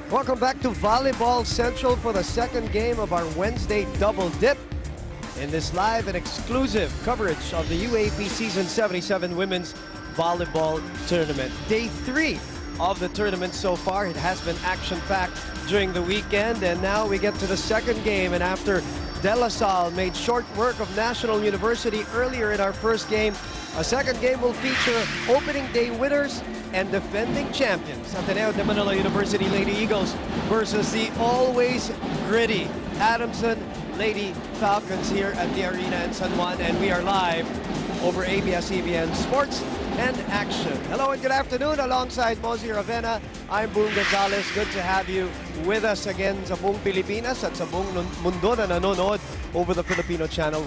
Welcome back to Volleyball Central for the second game of our Wednesday double dip in this live and exclusive coverage of the Uaap Season 77 Women's Volleyball Tournament. Day 3 of the tournament so far. It has been action-packed during the weekend, and now we get to the second game. And after De La Salle made short work of National University earlier in our first game, a second game will feature opening day winners and defending champions, Ateneo de Manila University Lady Eagles versus the always gritty Adamson Lady Falcons here at the arena in San Juan, and we are live over ABS-CBN Sports and Action. Hello and good afternoon, alongside Mosey Ravena. I'm Boong Gonzalez. Good to have you with us again sa buong Pilipinas at sa buong mundo na nanonood over the Filipino channel.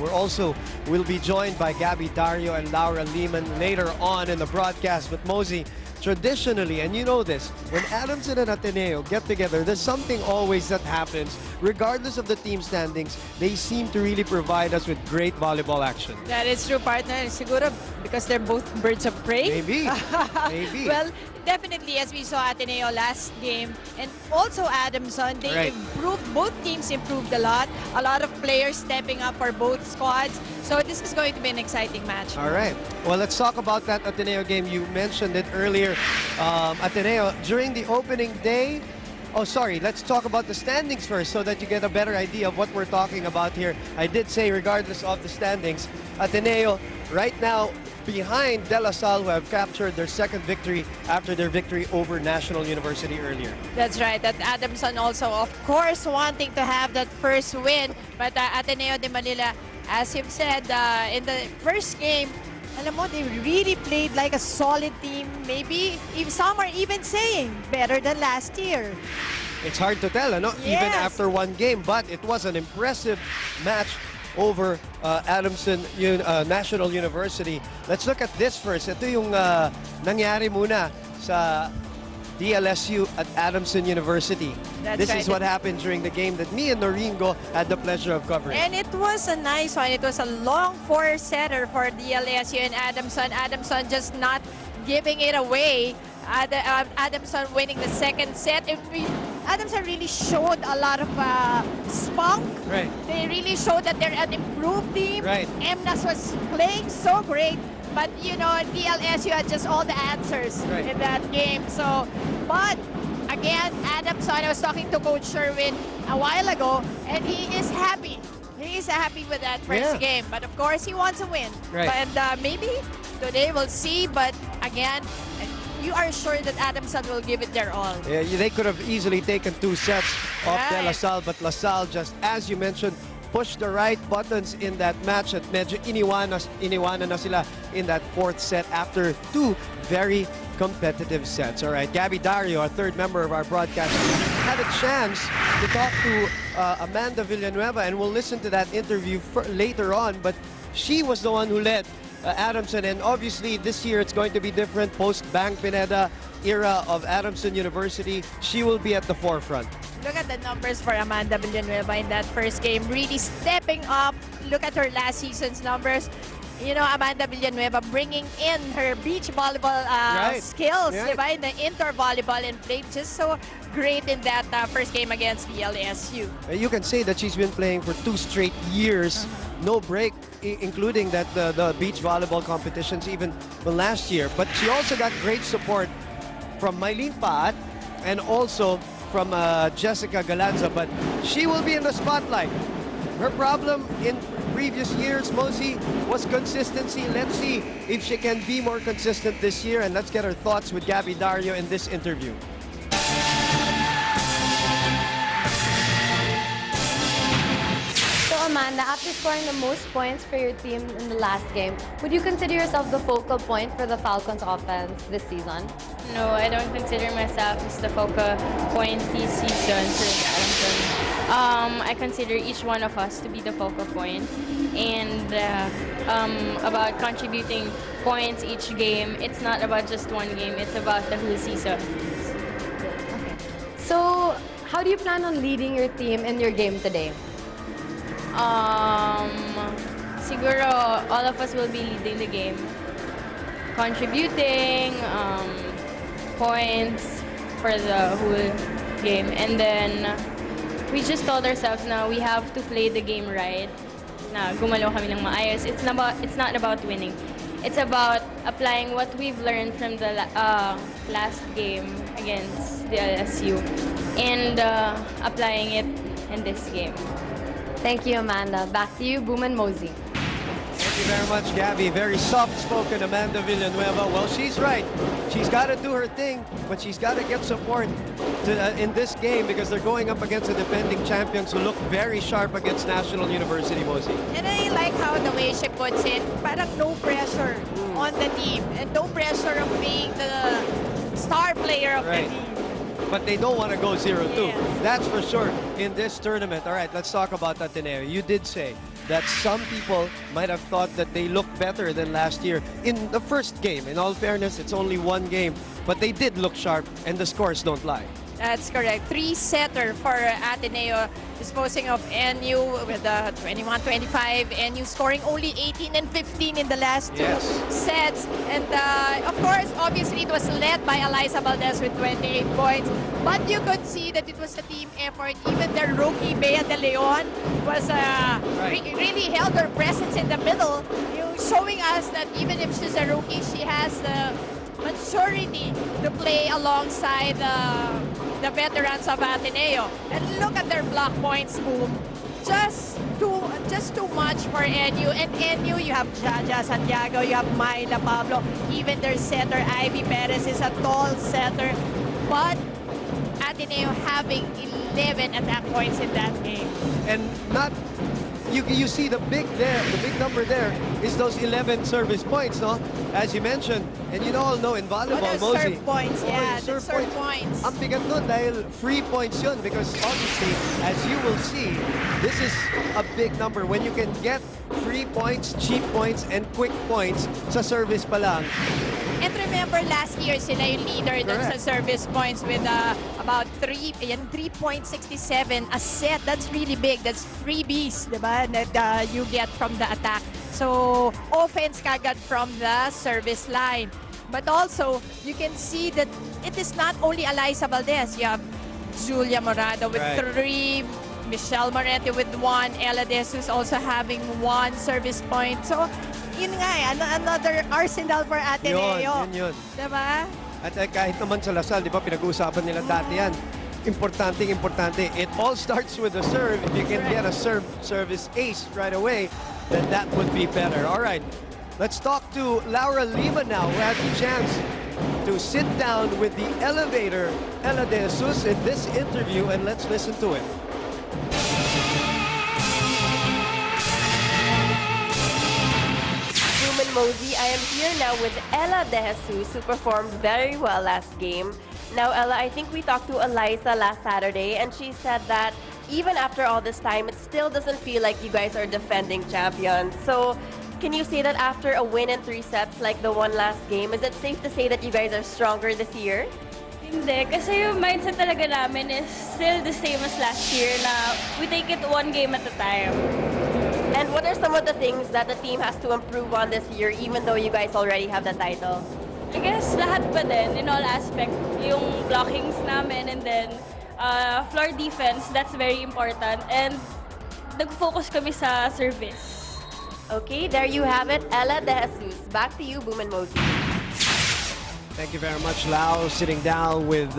We'll be joined by Gabby Dario and Laura Lehman later on in the broadcast. But Mosey, traditionally, and you know this, when Adamson and Ateneo get together, there's something always that happens. Regardless of the team standings, they seem to really provide us with great volleyball action. That is true, partner. Siguro because they're both birds of prey. Maybe. Maybe. Well, definitely, as we saw Ateneo last game, and also Adamson, they improved, both teams improved a lot. A lot of players stepping up for both squads. So this is going to be an exciting match. All right. Well, let's talk about that Ateneo game. You mentioned it earlier. Ateneo, during the opening day, let's talk about the standings first so that you get a better idea of what we're talking about here. I did say regardless of the standings, Ateneo right now behind De La Salle, who have captured their second victory after their victory over National University earlier. That's right. That Adamson also, of course, wanting to have that first win. But Ateneo de Manila, as you've said, in the first game, alam mo, they really played like a solid team. Maybe if some are even saying better than last year. It's hard to tell, ano? Yes. Even after one game, but it was an impressive match over Adamson National University. Let's look at this first. Ito yung nangyari muna sa DLSU at Adamson University. This is what happened during the game that me and Noringo had the pleasure of covering. And it was a nice one. It was a long four-setter for DLSU and Adamson. Adamson just not giving it away. Adamson winning the second set. Adamson really showed a lot of spunk. Right. They really showed that they're an improved team. Right. MNAS was playing so great. But, you know, DLSU had just all the answers in that game. So, but again, Adamson, I was talking to Coach Sherwin a while ago, and he is happy. He is happy with that first game. But of course, he wants a win. Right. And maybe today we'll see. But again, you are sure that Adamson will give it their all. Yeah, they could have easily taken 2 sets off De La Salle, but La Salle, just as you mentioned, pushed the right buttons in that match at medyo iniwanan na sila in that 4th set after 2 very competitive sets. All right, Gabby Dario, our third member of our broadcast. had a chance to talk to Amanda Villanueva, and we'll listen to that interview later on, but she was the one who led Adamson, and obviously this year it's going to be different. Post-Bang Pineda era of Adamson University, she will be at the forefront. Look at the numbers for Amanda Villanueva in that first game. Really stepping up. Look at her last season's numbers. You know, Amanda Villanueva bringing in her beach volleyball skills, diba? In the indoor volleyball, and played just so great in that first game against the LSU. You can say that she's been playing for 2 straight years, no break, including that the beach volleyball competitions even last year. But she also got great support from Mylene Paat and also from Jessica Galanza, but she will be in the spotlight. Her problem in previous years, Mosey, was consistency. Let's see if she can be more consistent this year, and let's get her thoughts with Gabby Dario in this interview. So Amanda, after scoring the most points for your team in the last game, would you consider yourself the focal point for the Falcons offense this season? No, I don't consider myself as the focal point this season for Adamson. I consider each one of us to be the focal point, and about contributing points each game. It's not about just one game, it's about the whole season. Okay. So, how do you plan on leading your team in your game today? Siguro all of us will be leading the game, contributing points for the whole game, and then we just told ourselves now we have to play the game right. Na gumalaw kami ng maayos. It's not about winning. It's about applying what we've learned from the last game against the LSU and applying it in this game. Thank you, Amanda. Back to you, Boom and Mosey. Thank you very much, Gabby. Very soft-spoken Amanda Villanueva. Well, she's right. She's got to do her thing, but she's got to get support in this game because they're going up against the defending champions who look very sharp against National University, Mosey. And I like how the way she puts it, parang no pressure on the team and no pressure of being the star player of the team. But they don't want to go 0-2. Yeah. That's for sure in this tournament. All right, let's talk about Ateneo. You did say that some people might have thought that they looked better than last year in the first game. In all fairness, it's only one game, but they did look sharp, and the scores don't lie. That's correct. 3-setter for Ateneo, disposing of NU with 21-25. NU scoring only 18 and 15 in the last two sets. And of course, obviously, it was led by Eliza Valdez with 28 points. But you could see that it was a team effort. Even their rookie, Bea De Leon, was really held her presence in the middle, showing us that even if she's a rookie, she has the maturity to play alongside the veterans of Ateneo. And look at their block points, Boom. Just too much for NU. And NU, you have Jaja Santiago, you have Myla Pablo, even their setter, Ivy Perez, is a tall setter. But Ateneo having 11 attack points in that game. And not... You see the big number there is those 11 service points, no? As you mentioned, and you all know in volleyball, Mosey. Serve points, the serve points. Ang bigat nun dahil free points yun because obviously, as you will see, this is a big number. When you can get free points, cheap points, and quick points sa service pa lang. And remember, last year sila yung leader dun sa service points with about 3.67 a set. That's really big. That's freebies, diba? That you get from the attack. So, offense kagad from the service line. But also, you can see that it is not only Eliza Valdez. You have Julia Morado with 3, Michelle Morente with 1, Ella De Jesus also having 1 service point. So, yun nga another arsenal for Ateneo. Yun. Diba? At kahit naman sa Lasal, di ba, pinag-uusapan nila dati yan. Importante. It all starts with the serve. If you can get a service ace right away, then that would be better. All right, let's talk to Laura Lima now, who had the chance to sit down with the elevator, Ella De Jesus, in this interview, and let's listen to it. Mosey, I am here now with Ella De Jesus, who performed very well last game. Now, Ella, I think we talked to Eliza last Saturday, and she said that even after all this time, it still doesn't feel like you guys are defending champions. So, can you say that after a win in 3 sets like the one last game, is it safe to say that you guys are stronger this year? Hindi, kasi yung mindset talaga namin is still the same as last year na we take it one game at a time. And what are some of the things that the team has to improve on this year, even though you guys already have the title? I guess lahat pa din, in all aspect, yung blockings namin and then floor defense, that's very important. And nag-focus kami sa service. Okay, there you have it. Ella De Jesus. Back to you, Boom and Mosey. Thank you very much, Lau. Sitting down with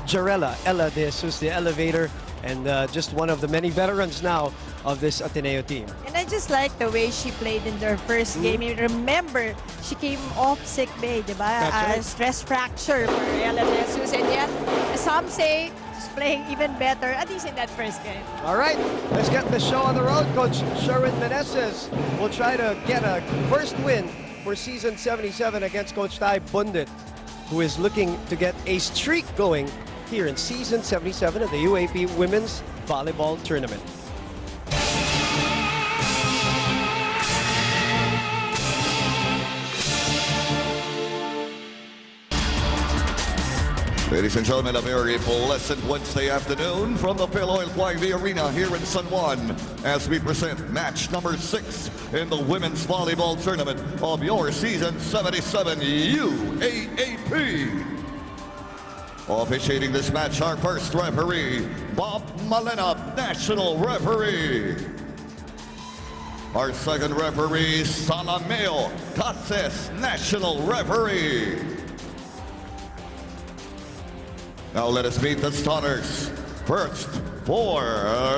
Jarella, Ella De Jesus, the elevator, and just one of the many veterans now of this Ateneo team. And I just like the way she played in their first game. You remember, she came off sick bay, di ba? That's right. Stress fracture for Ella De Jesus. And yet, some say she's playing even better, at least in that first game. All right, let's get the show on the road. Coach Sherwin Meneses will try to get a first win for season 77 against Coach Tai Bundit, who is looking to get a streak going here in season 77 of the UAP Women's Volleyball Tournament. Ladies and gentlemen, a very pleasant Wednesday afternoon from the Phil Flying V Arena here in San Juan as we present match number 6 in the Women's Volleyball Tournament of your season 77 UAAP. Officiating this match, our first referee, Bob Malena, National Referee. Our second referee, Salameo Cases, National Referee. Now let us meet the starters. First, for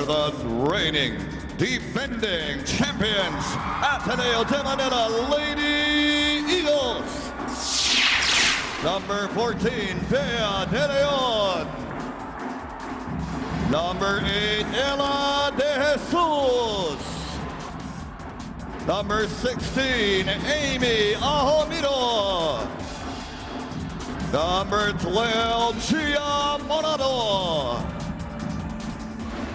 the reigning, defending champions, Ateneo de Manila Lady Eagles. Number 14, Bea De Leon. Number 8, Ella De Jesus. Number 16, Amy Ahomiro. Number 12, Gia Morado.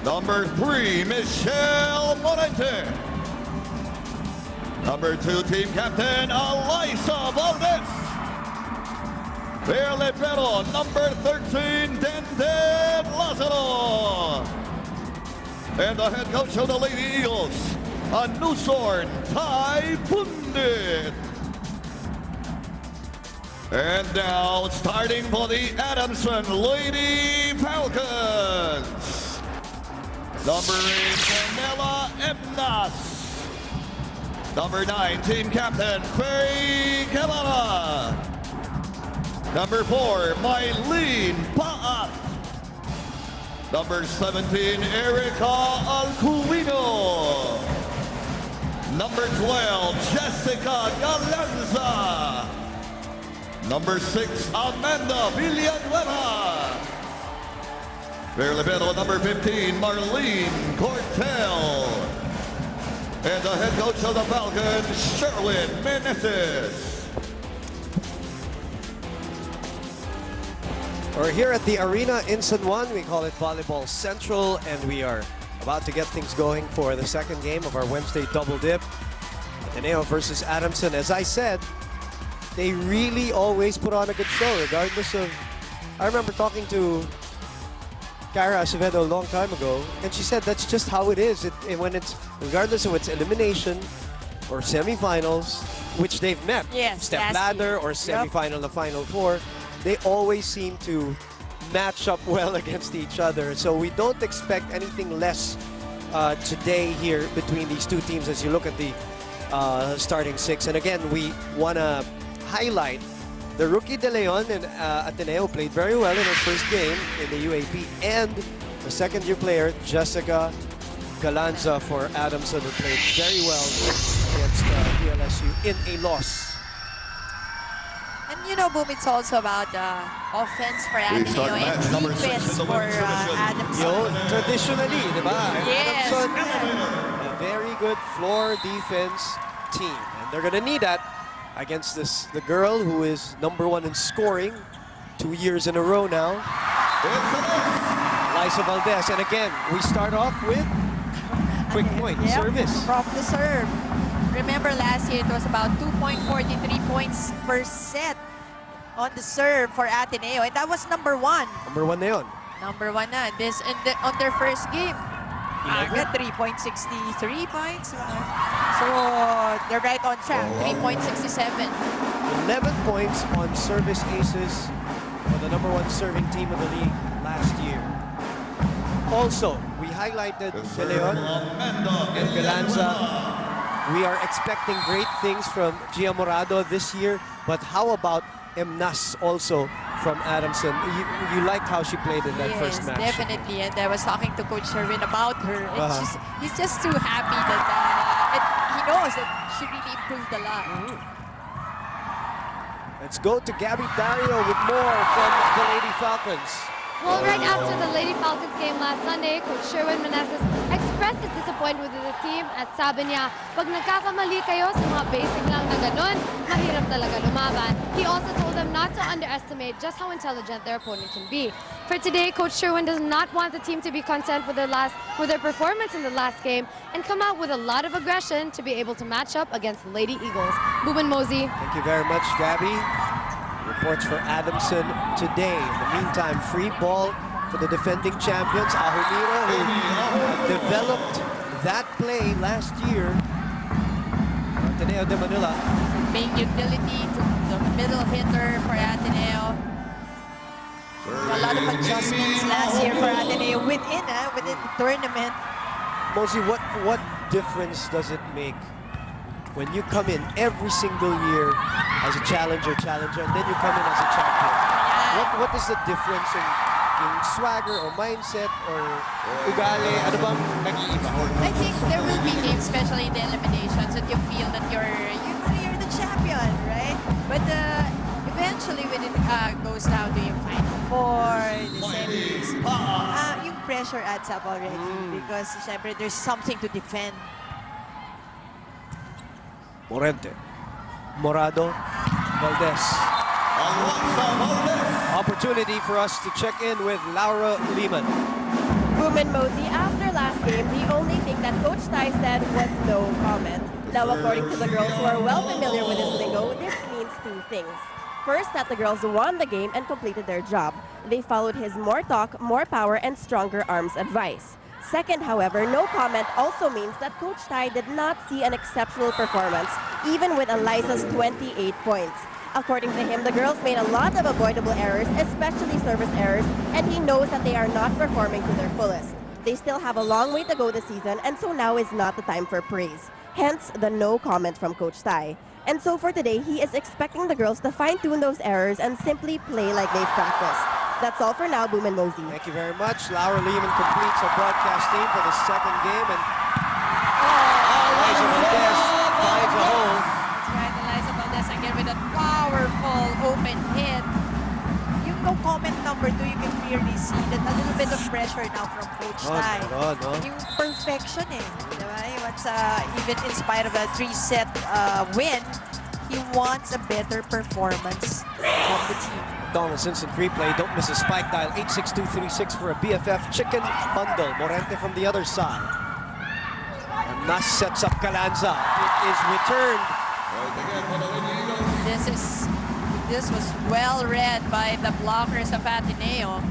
Number 3, Michelle Morente. Number 2, team captain, Eliza Valdez. Their libero, number 13, Denden Lazaro. And the head coach of the Lady Eagles, Anusorn Tai Bundit. And now, starting for the Adamson Lady Falcons. Number 8, Canela Ebnas. Number 9, team captain, Faye Guevara. Number 4, Mylene Paat. Number 17, Erica Alcuino. Number 12, Jessica Galanza. Number 6, Amanda Villanueva. Their libero, number 15, Marlene Cortel. And the head coach of the Falcons, Sherwin Meneses. We're here at the arena in San Juan. We call it Volleyball Central, and we are about to get things going for the second game of our Wednesday double dip. Ateneo versus Adamson. As I said, they really always put on a good show, regardless of... I remember talking to Cara Acevedo a long time ago, and she said that's just how it is. When it's, regardless of its elimination or semifinals, which they've met, Yes, step last ladder year. or semifinal to Final Four, they always seem to match up well against each other. So we don't expect anything less today here between these two teams as you look at the starting 6. And again, we want to highlight the rookie De Leon and Ateneo played very well in her first game in the UAP, and the second-year player Jessica Galanza for Adamson, who played very well against PLSU in a loss. And you know, Boom, it's also about offense for We start Ateneo and match number 6 defense in the for women's division. Adamson. Traditionally, di ba? Yes. Adamson, a very good floor defense team, and they're gonna need that against the girl who is #1 in scoring 2 years in a row now. Liza Valdez, and again, we start off with quick point, Yeah, service. from the serve. Remember last year it was about 2.43 points per set on the serve for Ateneo, and that was number 1. Number 1 na yun. Number 1 na. This on their first game. 11. 3.63 points. So they're right on track. 3.67. 11 points on service aces for the number 1 serving team of the league last year. Also, we highlighted De Leon and Galanza. We are expecting great things from Gia Morado this year, but how about Emnas also from Adamson? You liked how she played in that first match. Definitely. And I was talking to Coach Sherwin about her. And he's just too happy that he knows that she really improved a lot. Let's go to Gabby Dario with more from the Lady Falcons. Well, right after the Lady Falcons game last Sunday, Coach Sherwin Meneses expressed his disappointment with the team at sabi niya, pag nagkakamali kayo sa mga basic lang na ganun, mahirap talaga lumaban. He also told them not to underestimate just how intelligent their opponent can be. For today, Coach Sherwin does not want the team to be content with their performance in the last game and come out with a lot of aggression to be able to match up against the Lady Eagles. Boobin Mosey. Thank you very much, Gabby. Reports for Adamson today. In the meantime, free ball for the defending champions, Ahumiro, who developed that play last year. Ateneo de Manila. Main utility to the middle hitter for Ateneo. A lot of adjustments last year for Ateneo within the tournament. Mosey, what difference does it make when you come in every single year as a challenger, and then you come in as a champion? What is the difference in swagger or mindset or ugali? Ano bang nag-iiba? I think there will be games, especially in the eliminations, that you feel that you're the champion, right? But eventually, when it goes down to your Final Four, the semis, yung pressure adds up already because syempre there's something to defend. Morente, Morado, Valdez. Opportunity for us to check in with Laura Lehman. Boobin Mosey, after last game, the only thing that Coach Tai said was no comment. Now, according to the girls who are well familiar with this lingo, this means 2 things. First, that the girls won the game and completed their job. They followed his more talk, more power, and stronger arms advice. Second, however, no comment also means that Coach Tai did not see an exceptional performance, even with Eliza's 28 points. According to him, the girls made a lot of avoidable errors, especially service errors, and he knows that they are not performing to their fullest. They still have a long way to go this season, and so now is not the time for praise. Hence, the no comment from Coach Tai. And so for today, he is expecting the girls to fine-tune those errors and simply play like they've practiced. That's all for now, Boobin Mosey. Thank you very much. Laura Lehman completes our broadcast team for the second game, and Eliza Valdez finds a hole. That's right, Eliza Valdez again with a powerful open hit. Yung no comment number 2, you can clearly see that a little bit of pressure now from Coach Tai. Yung perfection diba? He wants, even in spite of a 3-set win, he wants a better performance from the team. Donaldson's in replay. Don't miss a spike dial. 86236 for a BFF chicken bundle. Morente from the other side. And Nas sets up Galanza. It is returned. This was well read by the blockers of Ateneo.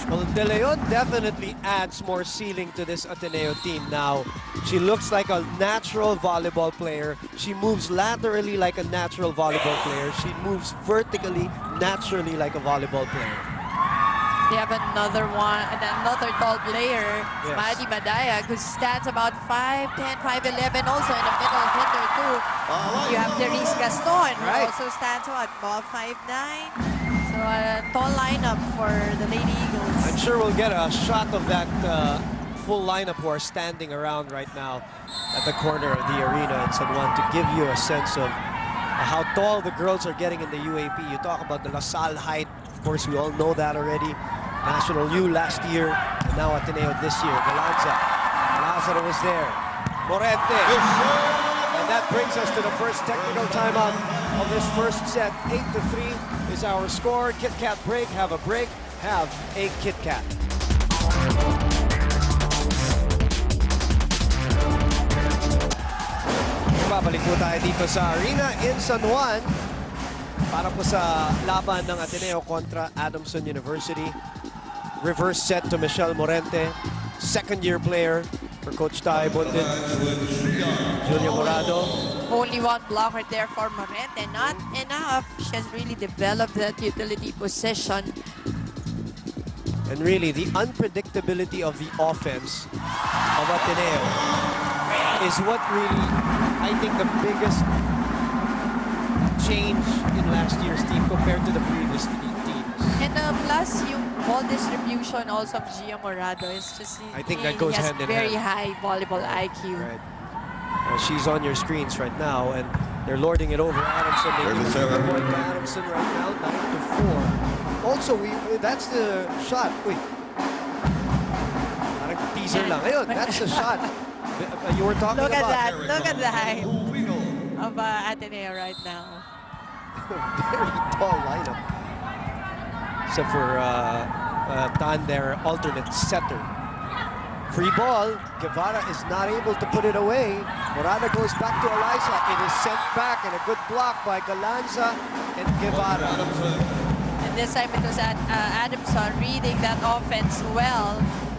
Well, De Leon definitely adds more ceiling to this Ateneo team now. She looks like a natural volleyball player. She moves laterally like a natural volleyball player. She moves vertically, naturally like a volleyball player. They have another tall player, Yes. Madi Madaya, who stands about 5'10", 5'11", also in the middle hitter too. You have Therese Gaston, who Right. also stands about 5'9". So a tall lineup for the Lady Eagles. I'm sure we'll get a shot of that full lineup who are standing around right now at the corner of the arena in San Juan to give you a sense of how tall the girls are getting in the UAP. You talk about the LaSalle height. Of course, we all know that already. National U last year, and now Ateneo this year. Galanza. Lazaro is there. Morente. And that brings us to the first technical timeout of this first set. 8-3 is our score. Kit Kat break. Have a break. Have a Kit Kat. Babalik po tayo dito sa arena in San Juan para po sa laban ng Ateneo kontra Adamson University. Reverse set to Michelle Morente, second-year player for Coach Tai Bundin. Julia Morado. Only one blocker there for Morente. Not enough. She has really developed that utility position. And really, the unpredictability of the offense of Ateneo is what really, I think, the biggest change in last year's team compared to the previous teams. And plus, yung ball distribution also of Gia Morado is just, I think that goes he has hand in very hand. high volleyball IQ. Right. She's on your screens right now, and they're lording it over Adamson. They There's give the a serve. point to Adamson right now, 9-4. Also, that's the shot. Wait. Parang teaser lang. Ayun, that's the shot. You were talking Look at about. that. Look at the height of Ateneo right now. Very tall lineup. Except for Tan, their alternate setter. Free ball. Guevara is not able to put it away. Morada goes back to Eliza. It is sent back, and a good block by Galanza and Guevara. And this time it was Adamson reading that offense well,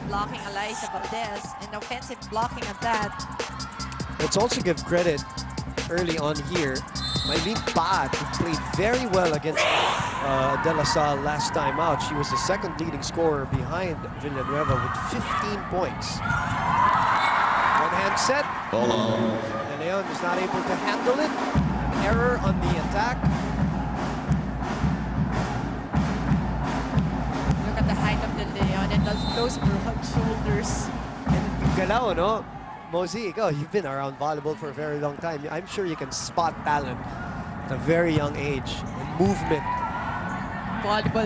blocking Eliza Valdez, and offensive blocking of that. Let's also give credit early on here. Maylene Bad, who played very well against De La Salle last time out. She was the second leading scorer behind Villanueva with 15 points. One-hand set. And Leon is not able to handle it. An error on the attack. Look at the height of the Leon and those broad shoulders. Galaw, no? Mosey, you've been around volleyball for a very long time. I'm sure you can spot talent at a very young age. And movement. Volleyball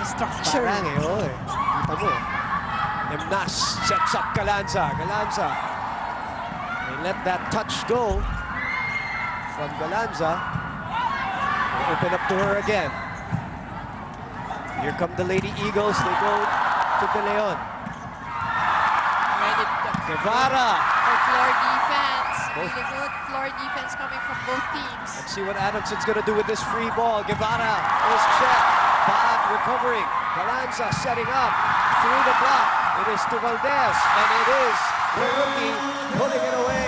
structure. Parang eh. Kita mo eh. Emnas sets up Galanza. Galanza. They let that touch go from Galanza. They open up to her again. Here come the Lady Eagles. They go to De Leon. Guevara. Floor defense. Really good floor defense coming from both teams. Let's see what Adamson's going to do with this free ball. Guevara is checked. Bad recovering. Galanza setting up through the block. It is to Valdez, and it is the rookie pulling it away.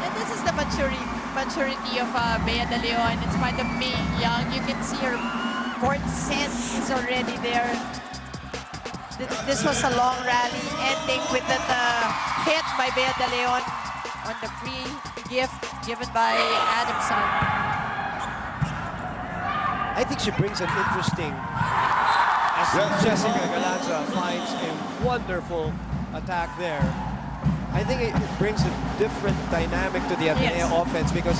And this is the maturity of Bea De Leon. In spite of being young, you can see her court sense is already there. This was a long rally, ending with that hit by Bea De Leon on the free gift given by Adamson. I think she brings an interesting, as Jessica Galanza finds a wonderful attack there. I think it brings a different dynamic to the Ateneo offense, because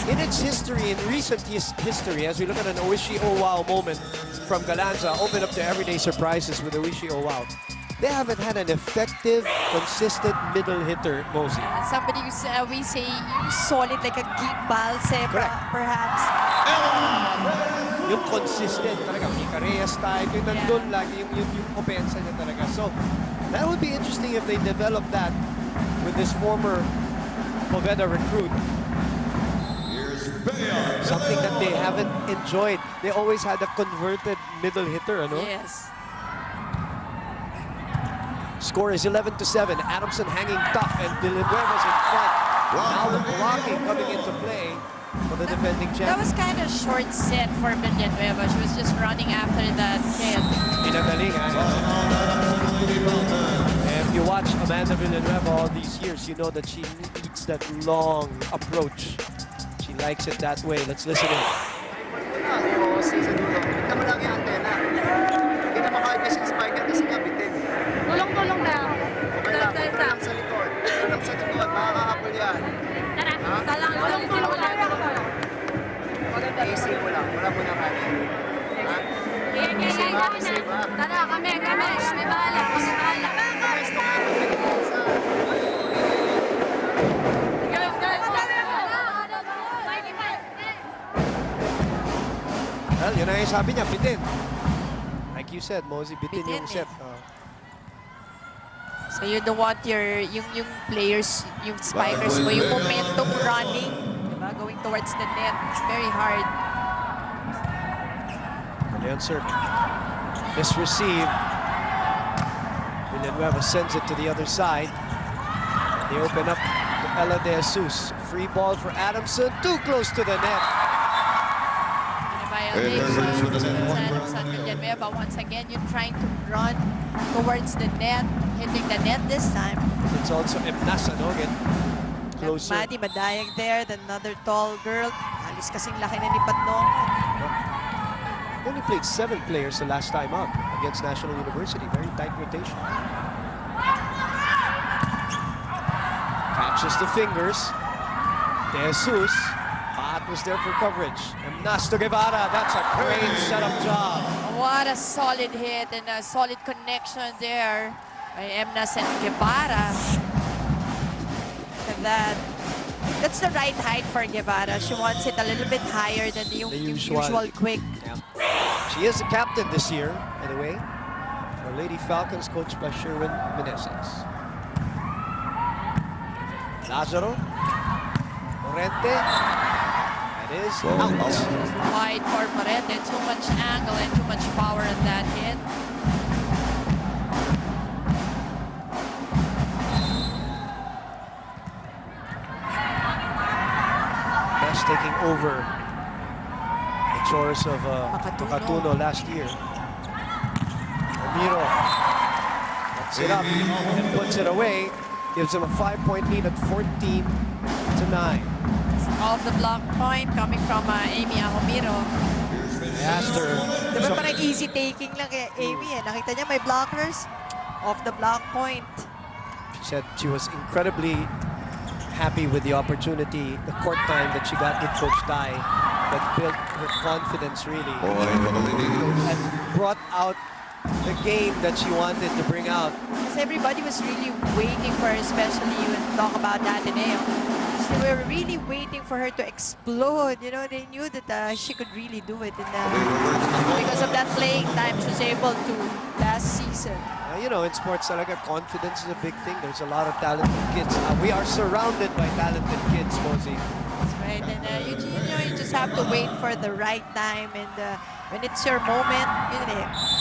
in its history, in recent history, as we look at an Oishi Oh Wow moment from Galanza, open up to everyday surprises with Oishi Oh Wow. They haven't had an effective, consistent middle hitter, Mosey. Somebody who's, we say, solid like a gimbal, perhaps. Yung consistent talaga, Mika Reyes type, yung nandun lagi, yung opensa niya talaga. So, that would be interesting if they develop that with this former Poveda recruit. Something that they haven't enjoyed. They always had a converted middle hitter, ano? Yes. Score is 11-7. Adamson hanging tough, and Villanueva's in front. Now the blocking coming into play for the defending champion. That was kind of short set for Villanueva. She was just running after that hit. Pinagaling, and if you watch Amanda Villanueva all these years, you know that she needs that long approach. She likes it that way. Let's listen in. Tulong-tulong na. Sa likod. Sa likod. Makakakapul yan. Tara, salang. Tulong-tulong na. Easy mo lang. Wala mo na kaya. Tara, kami. May bahala. yung sabi niya, bitin. Like you said, Mosey, bitin Bitin yung set. So you don't want yung players, yung spikers mo, yung momentum running, diba? Going towards the net. It's very hard. Leon serving. Misreceive. Villanueva sends it to the other side. They open up to Ella De Jesus. Free ball for Adamson. Too close to the net. Once again, you're trying to run towards the net, hitting the net this time. It's also Emnas Anogan. Closer. Maddie Madayag there, another tall girl. Alis kasing laki na ni Patnong. Only played 7 players the last time up against National University. Very tight rotation. Catches the fingers. De Jesus. Pat was there for coverage. Emnas to Guevara. That's a great setup job. What a solid hit and a solid connection there by Emnas and Guevara. Look at that. That's the right height for Guevara. She wants it a little bit higher than the usual quick. Yeah. She is the captain this year, by the way, for Lady Falcons, coached by Sherwin Meneses. Lazaro. Morente. That is out. Wide for Morente. Too much angle and too much power in that hit. Best taking over the chores of Makatuno last year. Ramiro puts it up and puts it away. Gives him a 5-point lead at 14-9. Off the block point coming from Amy Ahomiro. I asked her. Diba parang easy taking lang kay Amy eh. Nakita niya may blockers. Off the block point. She said she was incredibly happy with the opportunity, the court time that she got with Coach Tai, that built her confidence really and brought out the game that she wanted to bring out. Because everybody was really waiting for her, especially when we talk about Ateneo. They were really waiting for her to explode. You know, they knew that she could really do it. And because of that playing time, she was able to last season. You know, in sports, talaga, confidence is a big thing. There's a lot of talented kids. We are surrounded by talented kids, Mosey. That's right. And you just have to wait for the right time. And when it's your moment,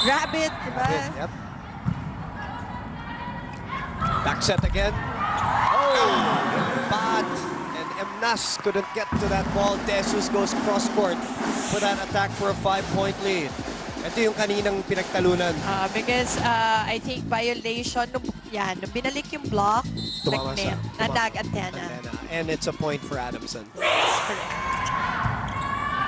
grab it. Diba? Yep. Back set again. Oh, bad. And Emnas couldn't get to that ball. De Jesus goes cross-court for that attack for a 5-point lead. Ito yung kaninang pinagtalunan. Because I think violation, nung binalik yung block, nag-antena. And it's a point for Adamson. Correct.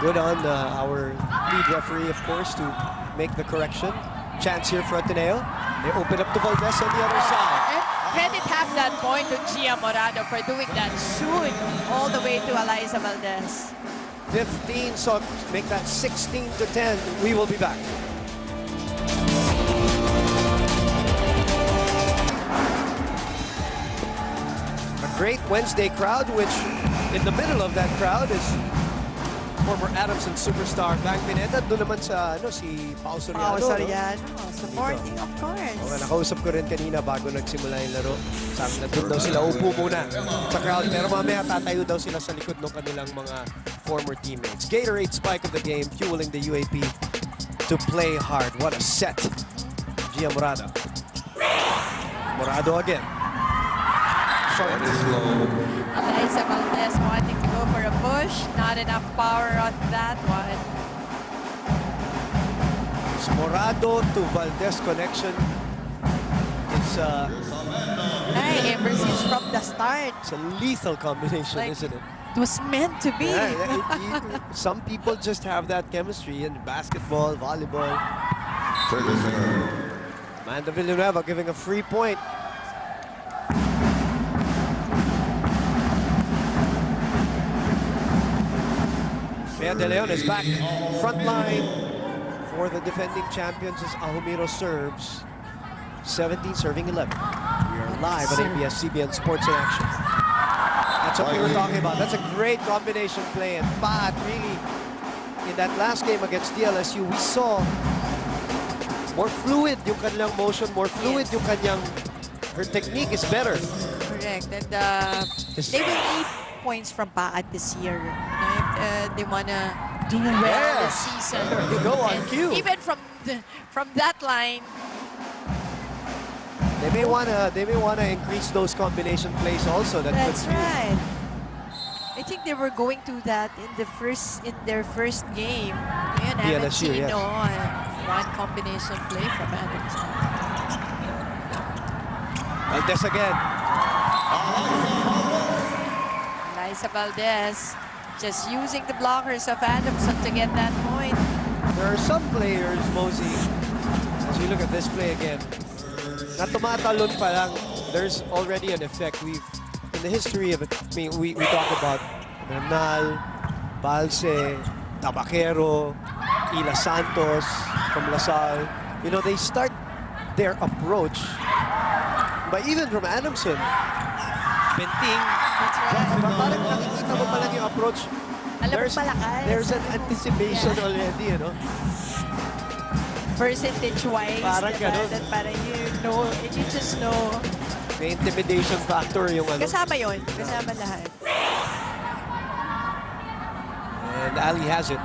Good on our lead referee, of course, to make the correction. Chance here for Ateneo. They open up to Valdez on the other side. And credit half that point to Gia Morado for doing that shoot all the way to Eliza Valdez. 15, so make that 16-10. We will be back. A great Wednesday crowd, which in the middle of that crowd is former Adamson superstar Bang Pineda. Doon naman sa si Pao Soriano. Pao Soriano, supporting, of course. Okay, nakausap ko rin kanina bago nagsimula yung laro. Sabi na doon daw sila upo muna sa crowd. Pero mamaya tatayo daw sila sa likod ng kanilang mga former teammates. Gatorade spike of the game, fueling the UAP to play hard. What a set. Gia Morado. Morado again. Short. Eliza Valdez wanting to go for a push. Not enough power on that one. It's Morado to Valdez connection. It's Ever since from the start. it's a lethal combination, Like, isn't it? It was meant to be. Some people just have that chemistry in basketball, volleyball. Amanda Villanueva giving a free point. Bea De Leon is back front line for the defending champions as Ahomiro serves. 17 serving 11. We are live on ABS-CBN Sports in Action. That's what we were talking about. That's a great combination play, and Pat really in that last game against DLSU, we saw more fluid yung kanilang motion, more fluid yung kanyang, her technique is better. Correct. And Just- they will need points from Paat this year. If they want to do well this season. There you go, on And cue. even from that line, They may wanna increase those combination plays also. that's right. I think they were going to that in their first game. And I haven't DLSU, seen yes. one combination play from Adamson. Valdez again. Liza Valdez just using the blockers of Adamson to get that point. There are some players, Mosey, as you look at this play again, na tumatalon pa lang, there's already an effect. In the history of it, I mean, we talk about Bernal, Balse, Tabaquero, Ila Santos from Lasal. You know, they start their approach, but even from Adamson, Benting, That's right. parang nakikita mo pa lang yung approach. Alam mo malakas. There's an anticipation already, you know. Percentage-wise, Parang ganun. that parang you just know. May intimidation factor yung ano. Kasama yun. Kasama lahat. And Ali has it.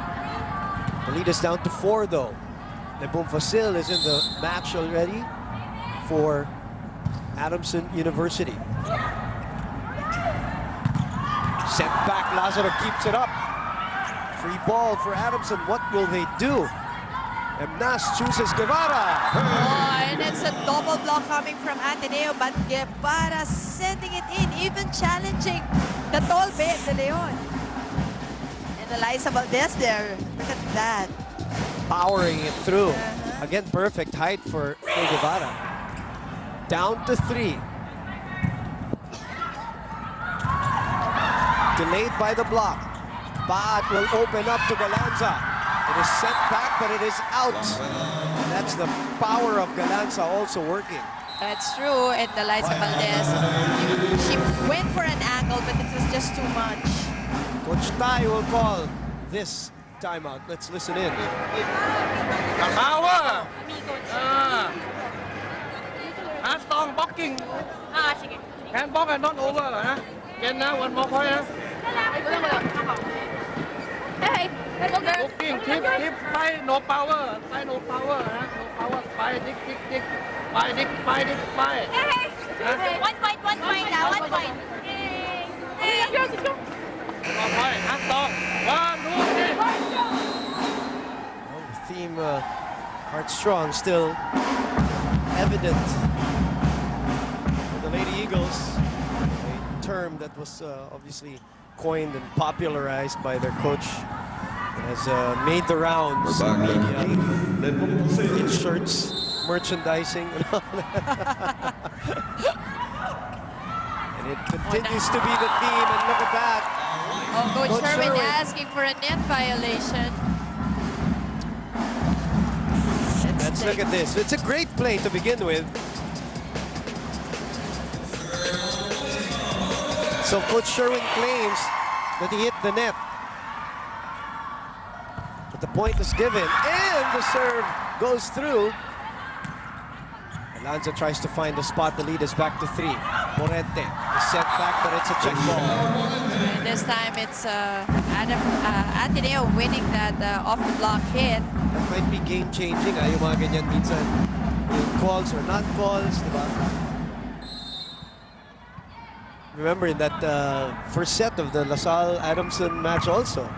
The lead is down to 4 though. Lebon Fasil is in the match already for Adamson University. Sent back, Lazaro keeps it up. Free ball for Adamson. What will they do? Emnas chooses Guevara. Oh, and it's a double block coming from Ateneo, but Guevara sending it in, even challenging the tall babe, De Leon. And Eliza Valdez there. Look at that. Powering it through. Again, perfect height for Guevara. Down to 3. Delayed by the block. Baat will open up to Galanza. It is sent back, but it is out. That's the power of Galanza also working. That's true. And Eliza Valdez, she went for an angle, but it was just too much. Coach Tai will call this timeout. Let's listen in. Power! Strong blocking. Hand block and not over. Again now, one more point. Looking, keep, fight, no power. Fight, no power. No power. Fight, dig. Fight. 1 point now, 1 point. One point. Stop. 1, 2, 3. The theme, Heart Strong, still evident. The Lady Eagles, a term that was obviously coined and popularized by their coach. It has made the rounds in media, in shirts, merchandising, and all that. And it continues to be the theme, and look at that. Oh, Coach Sherwin Sherwin asking for a net violation. Let's look at this. It's a great play to begin with. So Coach Sherwin claims that he hit the net. But the point is given, and the serve goes through. Alonso tries to find the spot. The lead is back to 3. Morente is sent back, but it's a check ball. And this time it's Ateneo winning that off-the-block hit. That might be game-changing. Yung mga ganyan minsan. Yung calls or not calls, di ba? Remember in that first set of the LaSalle-Adamson match also.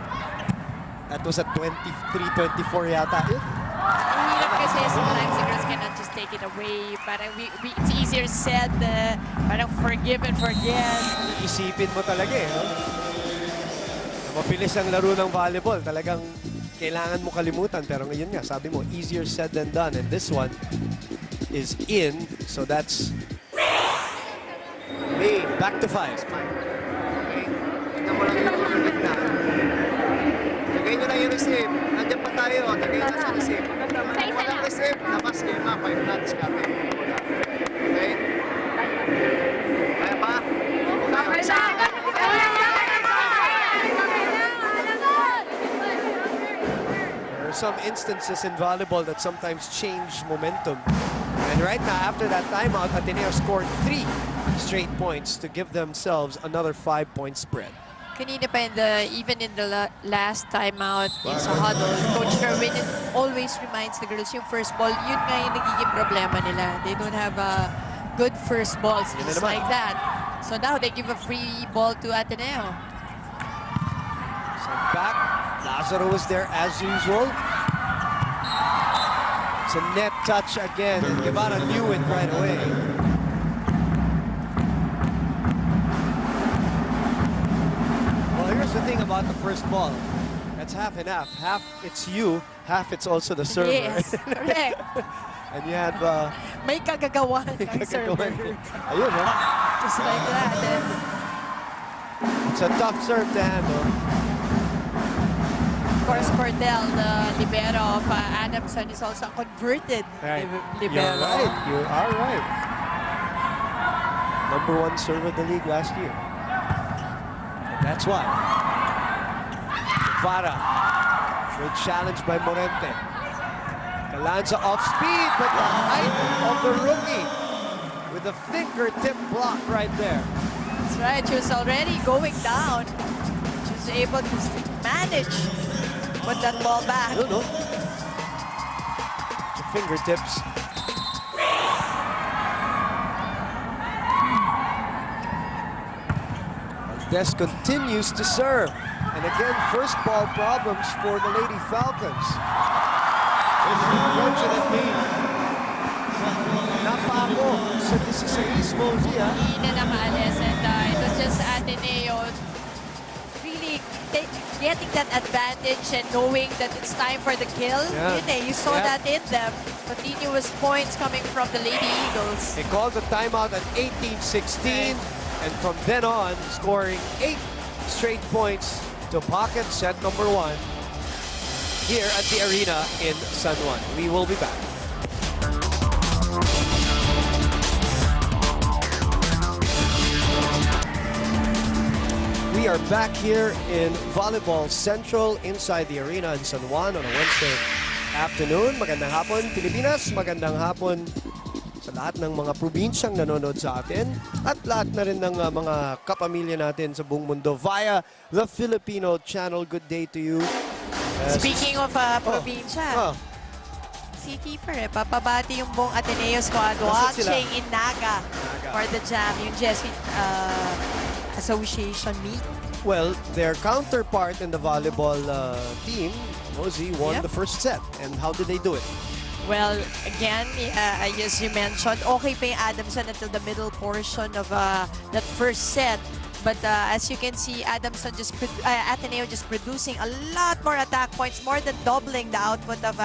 That was at 23-24 yata yun. Ang hirap kasi sometimes the girls cannot just take it away. Parang it's easier said, parang forgive and forget. Isipin mo talaga eh. No? Na mabilis ang laro ng volleyball. Talagang kailangan mo kalimutan. Pero ngayon nga, sabi mo, easier said than done. And this one is in. So that's me. Back to 5. Okay. Tignan mo lang yung mga gitna. Tagay nyo lang yung receive. Nandiyan pa tayo. Tagay na sa receive. Walang receive. Labas kayo na. 5 nuts kami. Okay? Kaya pa? some instances in volleyball that sometimes change momentum. And right now, after that timeout, Ateneo scored 3 straight points to give themselves another 5-point spread. Kanina pa even in the last timeout in sa huddle, Coach Sherwin always reminds the girls yung first ball, yun nga yung nagiging problema nila. They don't have good first balls just like that. So now they give a free ball to Ateneo. Sent back. Lazaro was there as usual. It's a net touch again. Guevara knew it right away. Well, here's the thing about the first ball. That's half and half. Half it's you, half it's also the server. Yes, correct. And you have... May kagagawan ng server. Ayun, ha? Just like that. And it's a tough serve to handle. of course, Cordell, the libero of Adamson, is also a converted libero. You're right. You are right. #1 serve of the league last year. And that's why. Guevara. Good challenge by Morente. Calanza off speed, but the height of the rookie with a fingertip block right there. That's right. She was already going down. She was able to manage to put that ball back. No. The fingertips. Valdez continues to serve. And again, first ball problems for the Lady Falcons. Unfortunately, napako sa 16 Mosey. Hindi na nakaalis. And it was just Ateneo really getting that advantage and knowing that it's time for the kill. Yeah. You saw that in them. Continuous points coming from the Lady Eagles. They called the timeout at 18-16. And from then on, scoring 8 straight points to pocket set #1 here at the arena in San Juan. We will be back. We are back here in Volleyball Central inside the arena in San Juan on a Wednesday afternoon. Magandang hapon, Pilipinas. Magandang hapon sa lahat ng mga probinsyang nanonood sa atin at lahat na rin ng mga kapamilya natin sa buong mundo via the Filipino channel. Good day to you. Speaking of probinsya, si Kiefer, papabati yung buong Ateneo squad watching in Naga for the jam, yung Jesuit Association meet. Well, their counterpart in the volleyball team, Mosey, won the first set. And how did they do it? Well, again, as you mentioned, okay pa yung Adamson until the middle portion of that first set. But as you can see, Ateneo just producing a lot more attack points, more than doubling the output of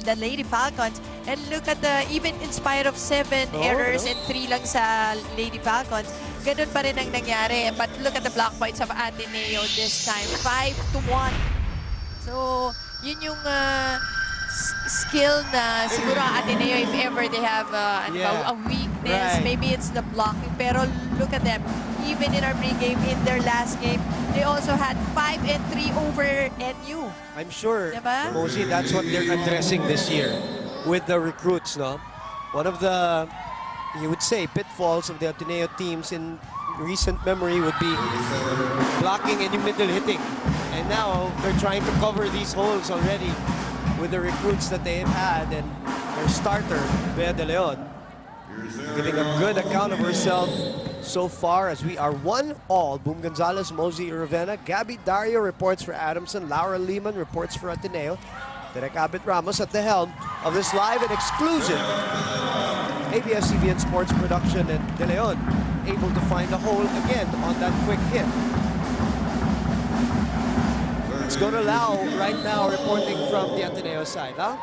the Lady Falcons. And look at even in spite of 7 errors and 3 lang sa Lady Falcons, ganun pa rin ang nangyari. But look at the block points of Ateneo this time, 5-1. So, yun yung skill na siguro Ateneo, if ever they have a weakness, maybe it's the blocking. Pero look at them, even in our pregame, in their last game, they also had 5 and 3 over NU. I'm sure, diba? Mosey, that's what they're addressing this year with the recruits, no? One of the, you would say, pitfalls of the Ateneo teams in recent memory would be blocking and middle hitting. And now they're trying to cover these holes already with the recruits that they've had, and their starter, Bea De Leon, giving a good account of herself so far as we are 1-all. Boom Gonzalez, Mosey Ravenna, Gabby Dario reports for Adamson, Laura Lehman reports for Ateneo, Derek Abit Ramos at the helm of this live and exclusive ABS-CBN Sports production, and De Leon able to find a hole again on that quick hit. Let's go to Lau right now, reporting from the Ateneo side, huh?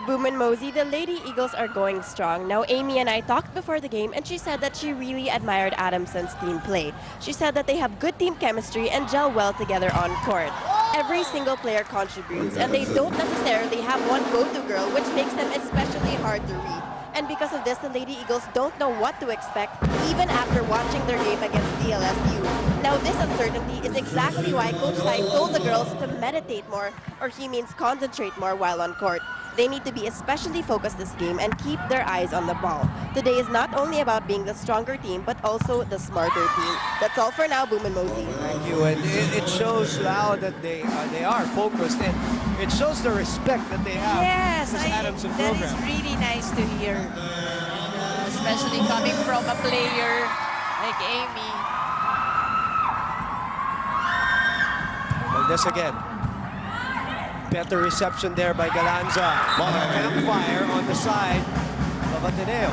Boom and Mosey, the Lady Eagles are going strong. Now, Amy and I talked before the game, and she said that she really admired Adamson's team play. She said that they have good team chemistry and gel well together on court. Every single player contributes, and they don't necessarily have one go-to girl, which makes them especially hard to read. And because of this, the Lady Eagles don't know what to expect even after watching their game against DLSU. Now, this uncertainty is exactly why Coach Sai told the girls to meditate more, or he means concentrate more while on court. They need to be especially focused this game and keep their eyes on the ball. Today is not only about being the stronger team, but also the smarter team. That's all for now, Boom and Mosey. Thank you, and it shows now that they are focused, and it shows the respect that they have. Yes, for this Adamson that program. is really nice to hear. Especially coming from a player like Amy. Well, this again. Better reception there by Galanza. Campfire on the side of Ateneo.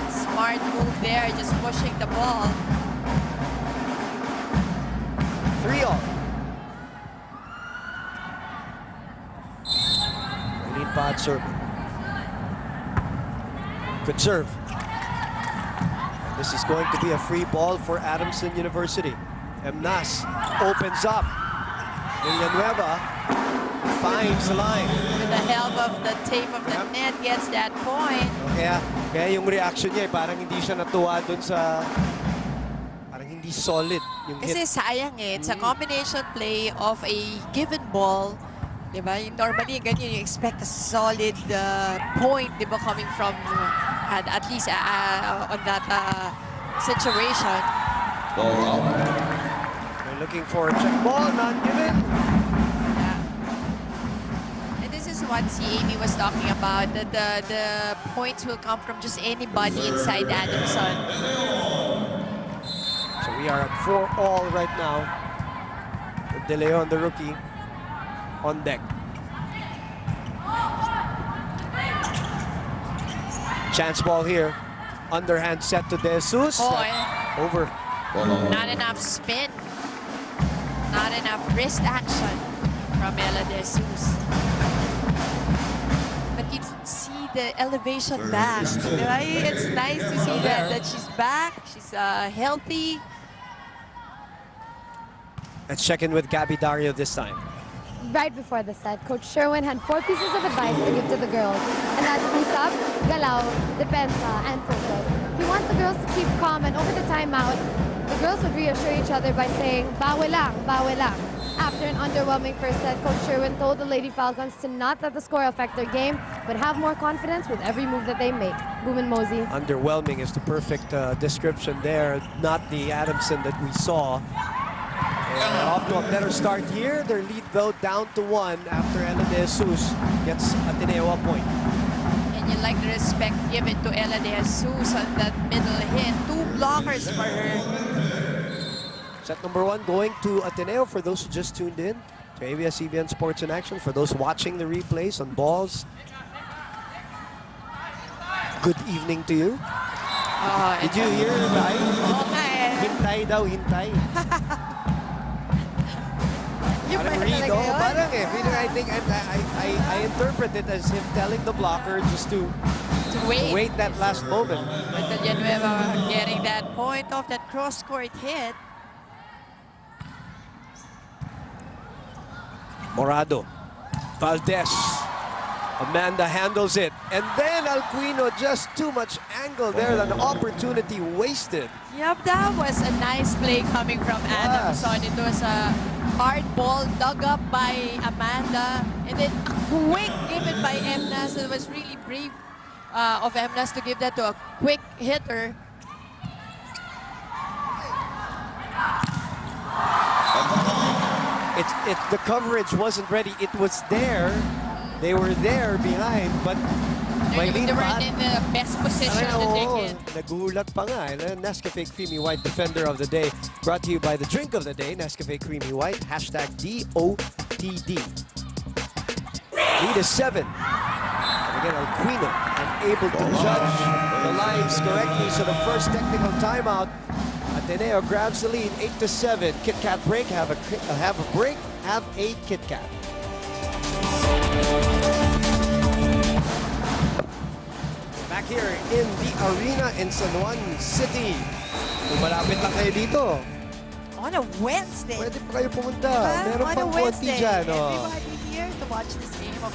Smart move there, just pushing the ball. 3-all. Eileen Pod serve. Good serve. This is going to be a free ball for Adamson University. Emnas opens up. Villanueva finds the line. With the help of the tape of the net, gets that point. Kaya yung reaction niya, parang hindi siya natuwa dun sa... Parang hindi solid yung hit. Kasi sayang it's a combination play of a given ball. Diba? Normally, ganyan, you expect a solid point, diba, coming from at least on that situation. They're looking for a check ball, not given. And this is what Amy was talking about, that the points will come from just anybody inside Adamson. So we are at 4-all right now. With De Leon, the rookie, on deck. Chance ball here. Underhand set to De Jesus. Over. Not enough spin. Not enough wrist action from Ella De Jesus. But you can see the elevation back. Right? It's nice to see that she's back. She's healthy. Let's check in with Gabby Dario this time. Right before the set, Coach Sherwin had 4 pieces of advice to give to the girls, and that's Uaap, Galaw, Depensa, and Focus. He wants the girls to keep calm, and over the timeout, the girls would reassure each other by saying, "Bawi lang, bawi lang." After an underwhelming first set, Coach Sherwin told the Lady Falcons to not let the score affect their game, but have more confidence with every move that they make. Boom and Mosey. Underwhelming is the perfect description there. Not the Adamson that we saw. And off to a better start here. Their lead though down to 1 after Ella De Jesus gets Ateneo a point. And you like the respect given to Ella De Jesus on that middle hit. 2 blockers for her. Set number 1 going to Ateneo for those who just tuned in to ABS-CBN Sports in Action. For those watching the replays on balls, good evening to you. Did you hear Tay? Hintay daw, hintay. I think I interpret it as him telling the blocker just to wait that last moment. But Villanueva getting that point off that cross-court hit. Morado, Valdez, Amanda handles it, and then Alquino, just too much angle there, an opportunity wasted. Yep, that was a nice play coming from Adamson. It was a hard ball dug up by Amanda, and then a quick given by Emnas. It was really brave of Emnas to give that to a quick hitter. The coverage wasn't ready. It was there. They were there behind, but They weren't in the best position to take it. Nagulat pa nga. Nescafe Creamy White Defender of the Day. Brought to you by the Drink of the Day, Nescafe Creamy White, #DOTD. Lead is 7. And again, Alquino unable to judge the lines correctly. So the first technical timeout, Ateneo grabs the lead, 8-7. Kit Kat break, have a break, have a Kit Kat. Back here in the arena in San Juan City. Kung malapit lang kayo dito, On a Wednesday. pwede pa kayo pumunta. Diba? Meron On a pang konti Wednesday. dyan. Oh. Everybody here to watch this game of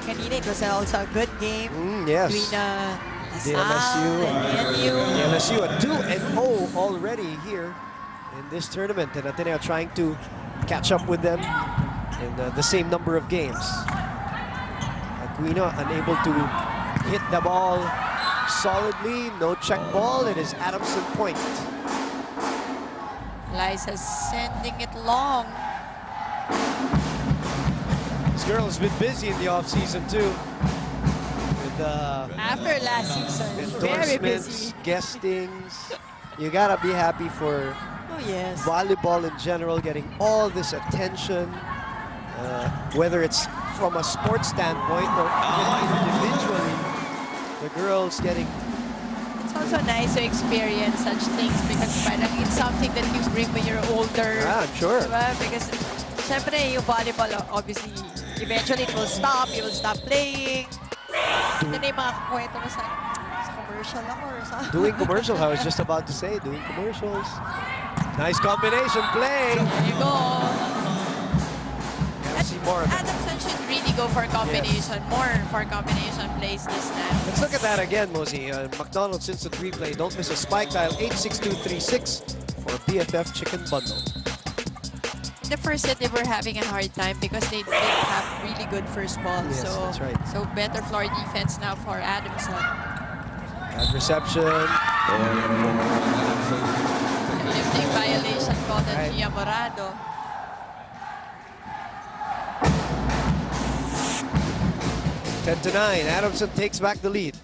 kanina, it was also a good game Yes. between The LSU and NU. The LSU at 2-0 already here in this tournament, and Ateneo trying to catch up with them in the same number of games. Aquino unable to hit the ball solidly, no check ball. It is Adamson point. Liza sending it long. This girl has been busy in the offseason too. With After last season, very busy. endorsements, guestings. You gotta be happy for Oh yes. volleyball in general getting all this attention, whether it's from a sports standpoint or even individually. The girls getting It's also nice to experience such things because parang it's something that you bring when you're older. I'm sure. Diba? Because syempre yung volleyball, obviously, eventually it will stop, you will stop playing. Ito na yung mga kwento mo sa commercial ako or sa... Doing commercials, I was just about to say, doing commercials. Nice combination play. There you go. Gotta see more of it. Adamson should really go for combination, more for combination plays this time. Let's look at that again, Mosey. McDonald's Instant Replay. Don't miss a spike. Dial 86236 for BFF Chicken Bundle. The first set, they were having a hard time because they didn't have really good first ball. Yes, so, that's right. So better floor defense now for Adamson. Bad reception. Lifting violation called on Right. Gia Morado. Ten to 9. Adamson takes back the lead.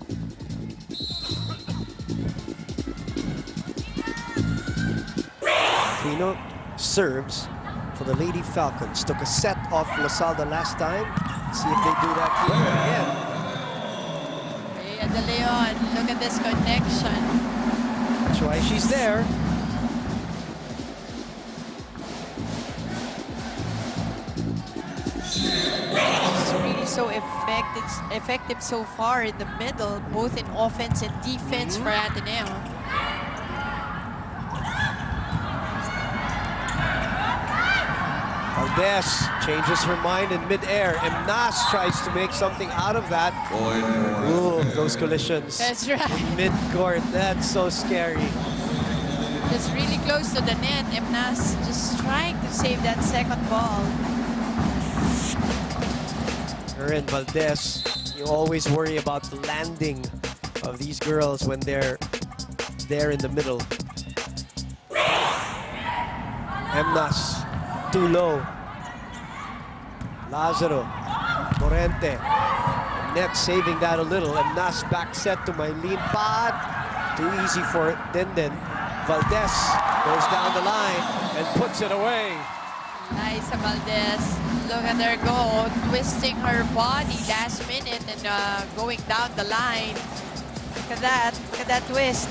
Aquino serves for the Lady Falcons. Took a set off Lasalda last time. See if they do that here again. Rhea De Leon, look at this connection. That's why she's there. It's really so effective so far in the middle, both in offense and defense for Ateneo. Valdez changes her mind in midair. Emnas tries to make something out of that. Ooh, those collisions. That's right. Mid-court, that's so scary. Just really close to the net. Emnas just trying to save that second ball. Her and Valdez, you always worry about the landing of these girls when they're there in the middle. Emnas, too low. Lazaro, Morente, net saving that a little. Emnas back set to Mylene Pad. Too easy for Denden. Valdez goes down the line and puts it away. Nice, Valdez. Look at her go, twisting her body last minute and going down the line. Look at that twist.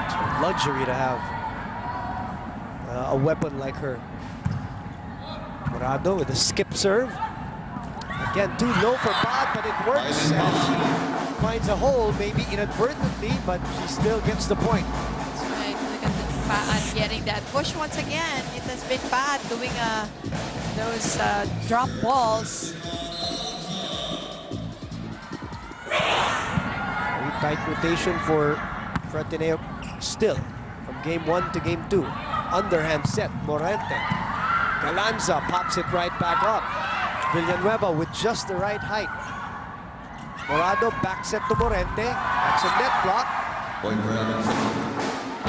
It's a luxury to have a weapon like her. Morado with a skip serve. Again, too low for Bad, but it works. And she finds a hole, maybe inadvertently, but she still gets the point. That's right. Look at the Paan getting that push once again. It has been Paan doing those drop balls. Very tight rotation for Ateneo still from game 1 to game 2. Underhand set, Morente. Galanza pops it right back up. Villanueva with just the right height. Morado back set to Morente. That's a net block.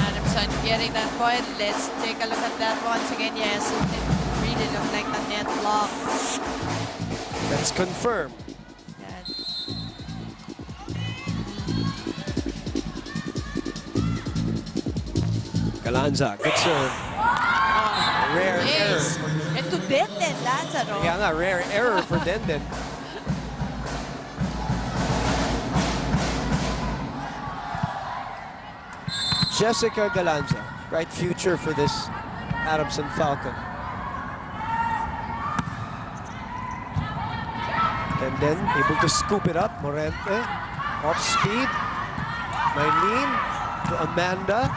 Adamson getting that point. Let's take a look at that once again. Yes, it really looked like a net block. That's confirmed. Yes. Galanza, good serve. Rare error. Yes. And to Denden, Lazaro. Yeah, nga, rare error for Denden. Jessica Galanza, bright future for this Adamson Falcon. And then able to scoop it up, Morente, off speed. Mylene to Amanda,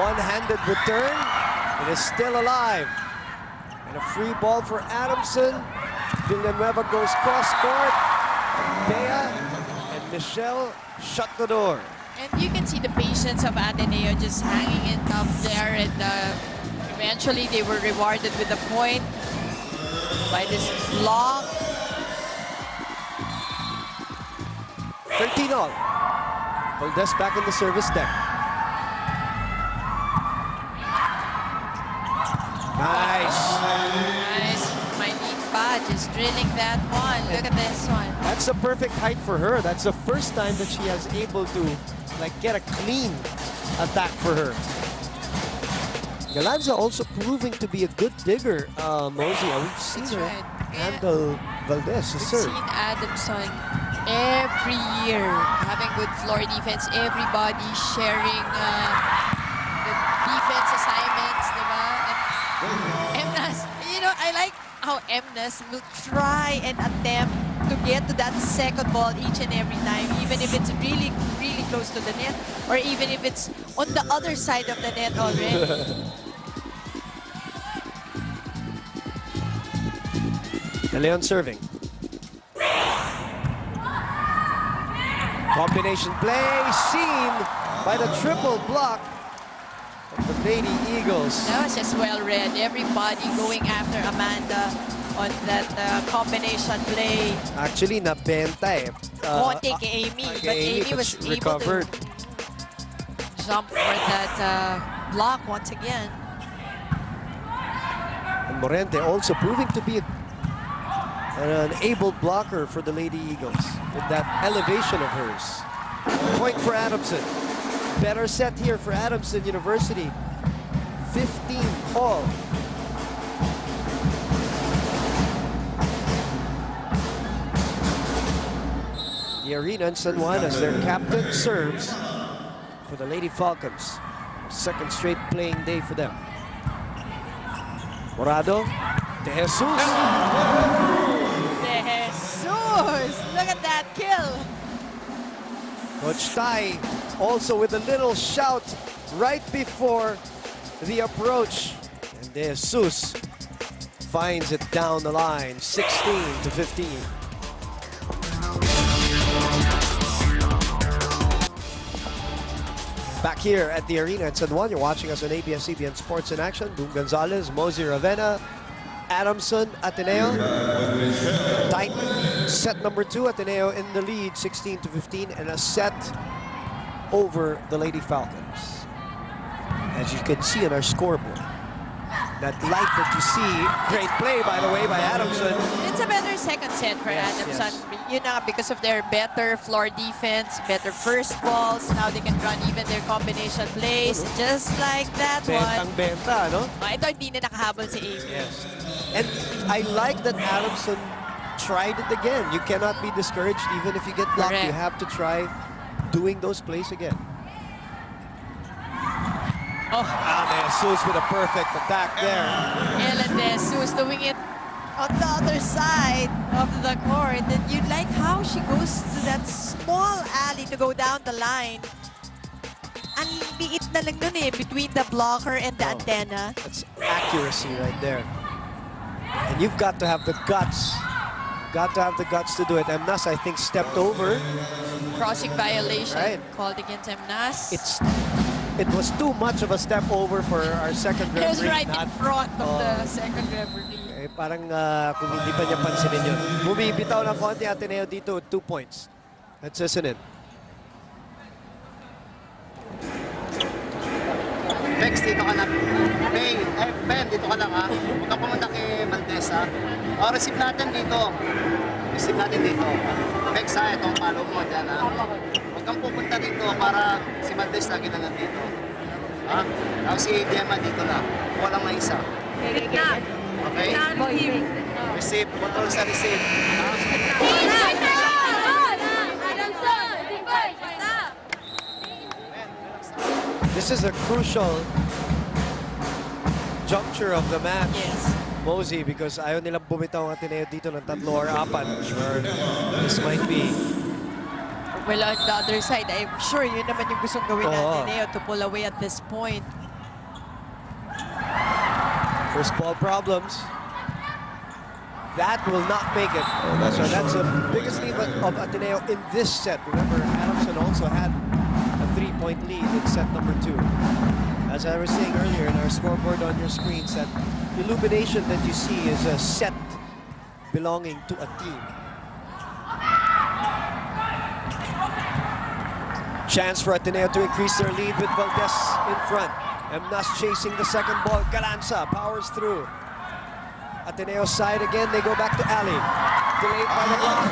one-handed return. It is still alive. And a free ball for Adamson. Villanueva goes cross-court. Bea and Michelle shut the door. And you can see the patience of Ateneo just hanging it up there, and eventually they were rewarded with a point by this block. 13 all. Valdez back in the service deck. Nice. Nice. My lead pad just drilling that one. Look at this one. That's the perfect height for her. That's the first time that she has able to get a clean attack for her. Galanza also proving to be a good digger, Mosey. We've seen That's her right. handle Valdez. We've Sir. seen Adamson every year having good floor defense. Everybody sharing the defense assignments, diba? And Emnas, you know, I like how Emnas will try and attempt to get to that second ball each and every time, even if it's really, really close to the net, or even if it's on the other side of the net already. De Leon serving. Combination play seen by the triple block of the Lady Eagles. That was just well read. Everybody going after Amanda on that combination play. Actually, nabenta eh. Konti kay Amy, but Amy was recovered. able to jump for that block once again. And Morente also proving to be an able blocker for the Lady Eagles with that elevation of hers. Point for Adamson. Better set here for Adamson University. 15 all. The arena in San Juan as their captain serves for the Lady Falcons. Second straight playing day for them. Morado, De Jesus. De Jesus! Look at that kill! Coach Tai also with a little shout right before the approach. And De Jesus finds it down the line, 16-15. Back here at the arena at San Juan, you're watching us on ABS-CBN Sports in Action. Boom Gonzalez, Mosey Ravenna, Adamson, Ateneo. Tight set number 2, Ateneo in the lead, 16-15, and a set over the Lady Falcons. As you can see on our scoreboard, that light that you see, great play by the way by Adamson. It's a better second set for Yes, Adamson. yes. You know, because of their better floor defense, better first balls. Now they can run even their combination plays, just like that one. Bentang-benta, no? Oh, ito, hindi na nakahabol si Amy. Yes. And I like that Adamson tried it again. You cannot be discouraged even if you get blocked. Correct. You have to try doing those plays again. Oh, De Jesus with a perfect attack there. Ellen De Jesus doing it on the other side of the court. And you like how she goes to that small alley to go down the line. Ang liit na lang nun eh, between the blocker and the antenna. That's accuracy right there. And you've got to have the guts. Got to have the guts to do it. Emnas, I think, stepped over. Crossing violation Right. called against Emnas. It was too much of a step over for our second It was referee. right in front of the second referee. Eh, parang kung hindi pa niya pansinin yun. Bumibitaw ng konti Ateneo dito with 2 points. That's isn't it? Bex, dito ka lang. Ben, dito ka lang ha. Huwag kang pumunta kay Valdez ha. O, receive natin dito. Receive natin dito. Bex ha, itong follow mo dyan ha. Huwag kang pupunta dito para si Valdez lagi na nandito. Ha? Tapos si Gemma dito na. Walang na isa. Okay? Receive. Control sa receive. Ha? This is a crucial juncture of the match. Yes. Mosey, because ayaw nilang bumitaw ang Ateneo dito ng 3 or 4. Sure, this might be. Well, on the other side, I'm sure yun naman yung gustong gawin Oo. natin, Neo, to pull away at this point. First ball problems. That will not make it. that's So a that's the biggest lead of Ateneo in this set. Remember, Adamson also had a 3-point lead in set number 2. As I was saying earlier in our scoreboard on your screens, that illumination that you see is a set belonging to a team. Chance for Ateneo to increase their lead with Valdez in front. Emnas chasing the second ball. Galanza powers through. Ateneo's side again, they go back to Ali. Delayed by the block,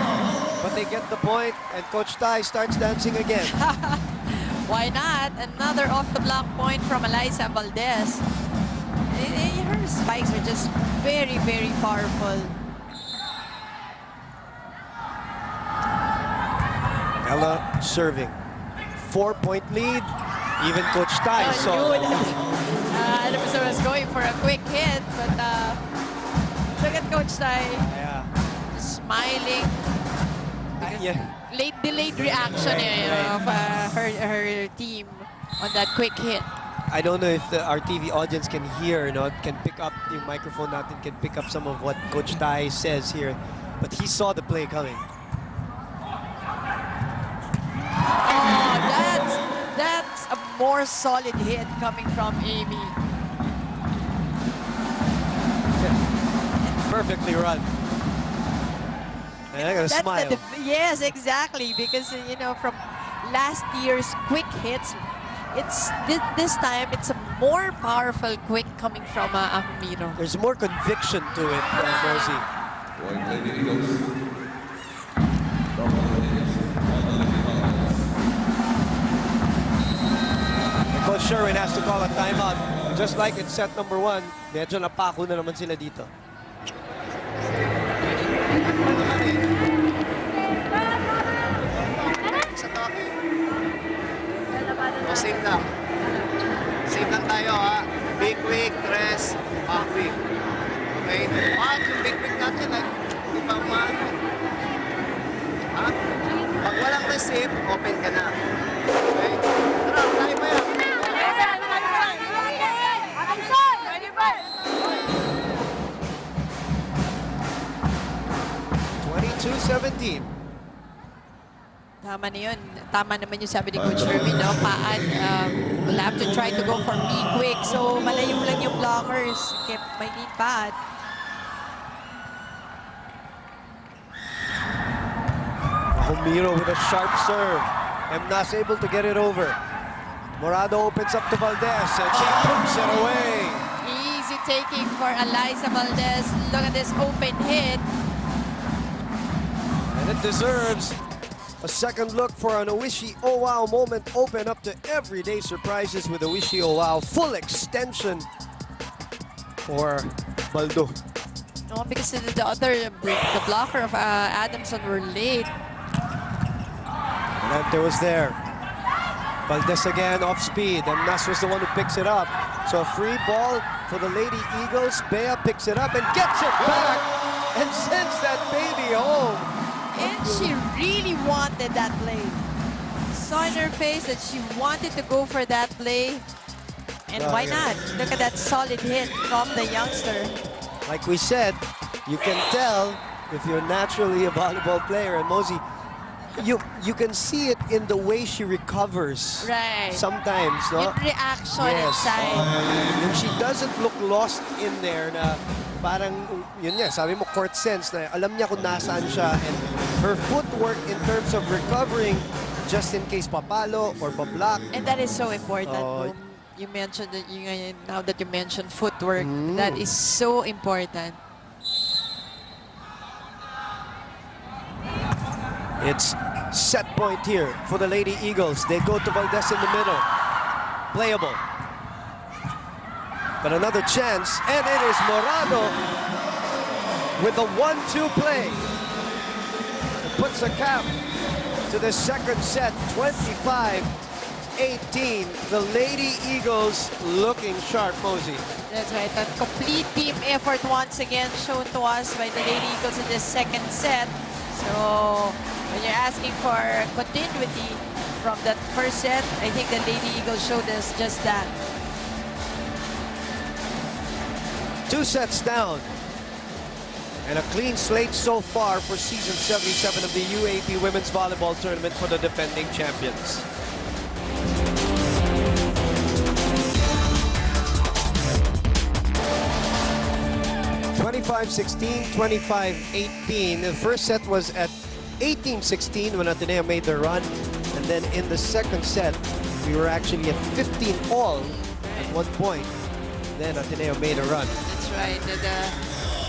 but they get the point, and Coach Tai starts dancing again. Why not? Another off-the-block point from Eliza Valdez. Her spikes are just very, very powerful. Ella serving. 4-point lead. Even Coach Tai saw it. Adamson was going for a quick hit, but look at Coach Tai. Yeah. Smiling. Yeah. Late delayed reaction of her team on that quick hit. I don't know if our TV audience can hear, can pick up the microphone natin, can pick up some of what Coach Tai says here, but he saw the play coming. Oh, that's a more solid hit coming from Amy. Perfectly run. And I got a smile. Yes, exactly, because from last year's quick hits, it's this time it's a more powerful quick coming from Amiro. There's more conviction to it, Rosie. Coach Sherwin has to call a timeout. Just like in set number 1, medyo napako na naman sila dito. Sa toke. O, same lang. Same lang tayo, ha? Big quick, press, back quick. Okay? Yung big quick natin, di ba umano? Ha? Pag walang receive, open ka na. Okay? Tara, tayo ba yan? 22-17. Tama na yun. Tama naman yung sabi ni Coach Sherwin, no? We'll have to try to go for be quick. So, malayo lang yung blockers. Kaya may need pad. Homiro with a sharp serve. Emnas able to get it over. Morado opens up to Valdez, and she puts it away. Easy taking for Eliza Valdez. Look at this open hit. And it deserves a second look for an Oishi Oh Wow moment. Open up to everyday surprises with Oishi Oh Wow. Full extension for Baldo. No, because the blocker of Adamson were late. Nante was there. Valdez again off speed, and Nas was the one who picks it up. So a free ball for the Lady Eagles. Bea picks it up and gets it back and sends that baby home. And she really wanted that play. Saw in her face that she wanted to go for that play. And why not? Look at that solid hit from the youngster. Like we said, you can tell if you're naturally a volleyball player. And Mosey, you can see it in the way she recovers. Right. Sometimes, no? Yung reaction Yes. inside. And she doesn't look lost in there na parang, yun nga, sabi mo court sense na alam niya kung nasaan siya. And her footwork in terms of recovering just in case papalo or bablock. And that is so important. Oh. Boom. You mentioned that now that you mentioned footwork, that is so important. It's set point here for the Lady Eagles. They go to Valdez in the middle. Playable. But another chance, and it is Morado with the 1-2 play. It puts a cap to the second set, 25-18. The Lady Eagles looking sharp, Mosey. That's right. A complete team effort once again shown to us by the Lady Eagles in this second set. So when you're asking for continuity from that first set, I think the Lady Eagles showed us just that. 2 sets down. And a clean slate so far for season 77 of the UAP Women's Volleyball Tournament for the defending champions. (25-16, 25-18). The first set was at 18-16 when Ateneo made their run. And then in the second set, we were actually at 15 all at one point. Then Ateneo made a run. That's right.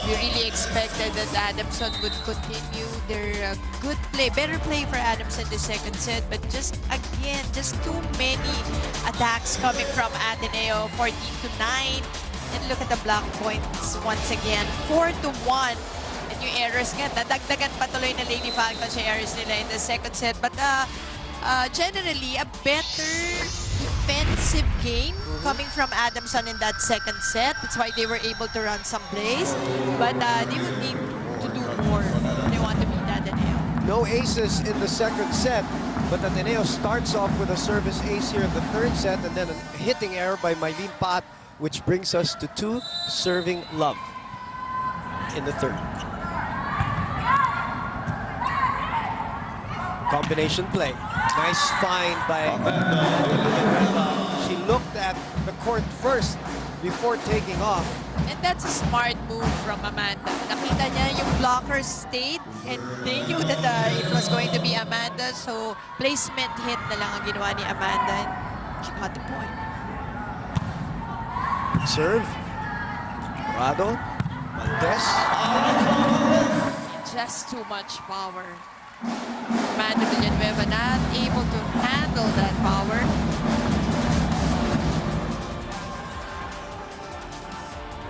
We really expected that Adamson would continue their good play, better play for Adamson the second set, but just again, just too many attacks coming from Ateneo, 14-9. And look at the block points once again, 4-1. And yung errors nga, nadagdagan patuloy na Lady Falcons yung errors nila in the second set. But generally, a better defensive game coming from Adamson in that second set. That's why they were able to run some plays. But they would need to do more if they want to beat Ateneo. No aces in the second set, but Ateneo starts off with a service ace here in the third set, and then a hitting error by Mylene Pat, which brings us to 2 serving love in the third. Combination play. Nice find by She looked at the court first before taking off. And that's a smart move from Amanda. Nakita niya yung blockers stayed and they knew that it was going to be Amanda. So placement hit na lang ang ginawa ni Amanda and she got the point. Serve. Rado. Maltes. Just too much power. Amanda Villanueva not able to handle that power.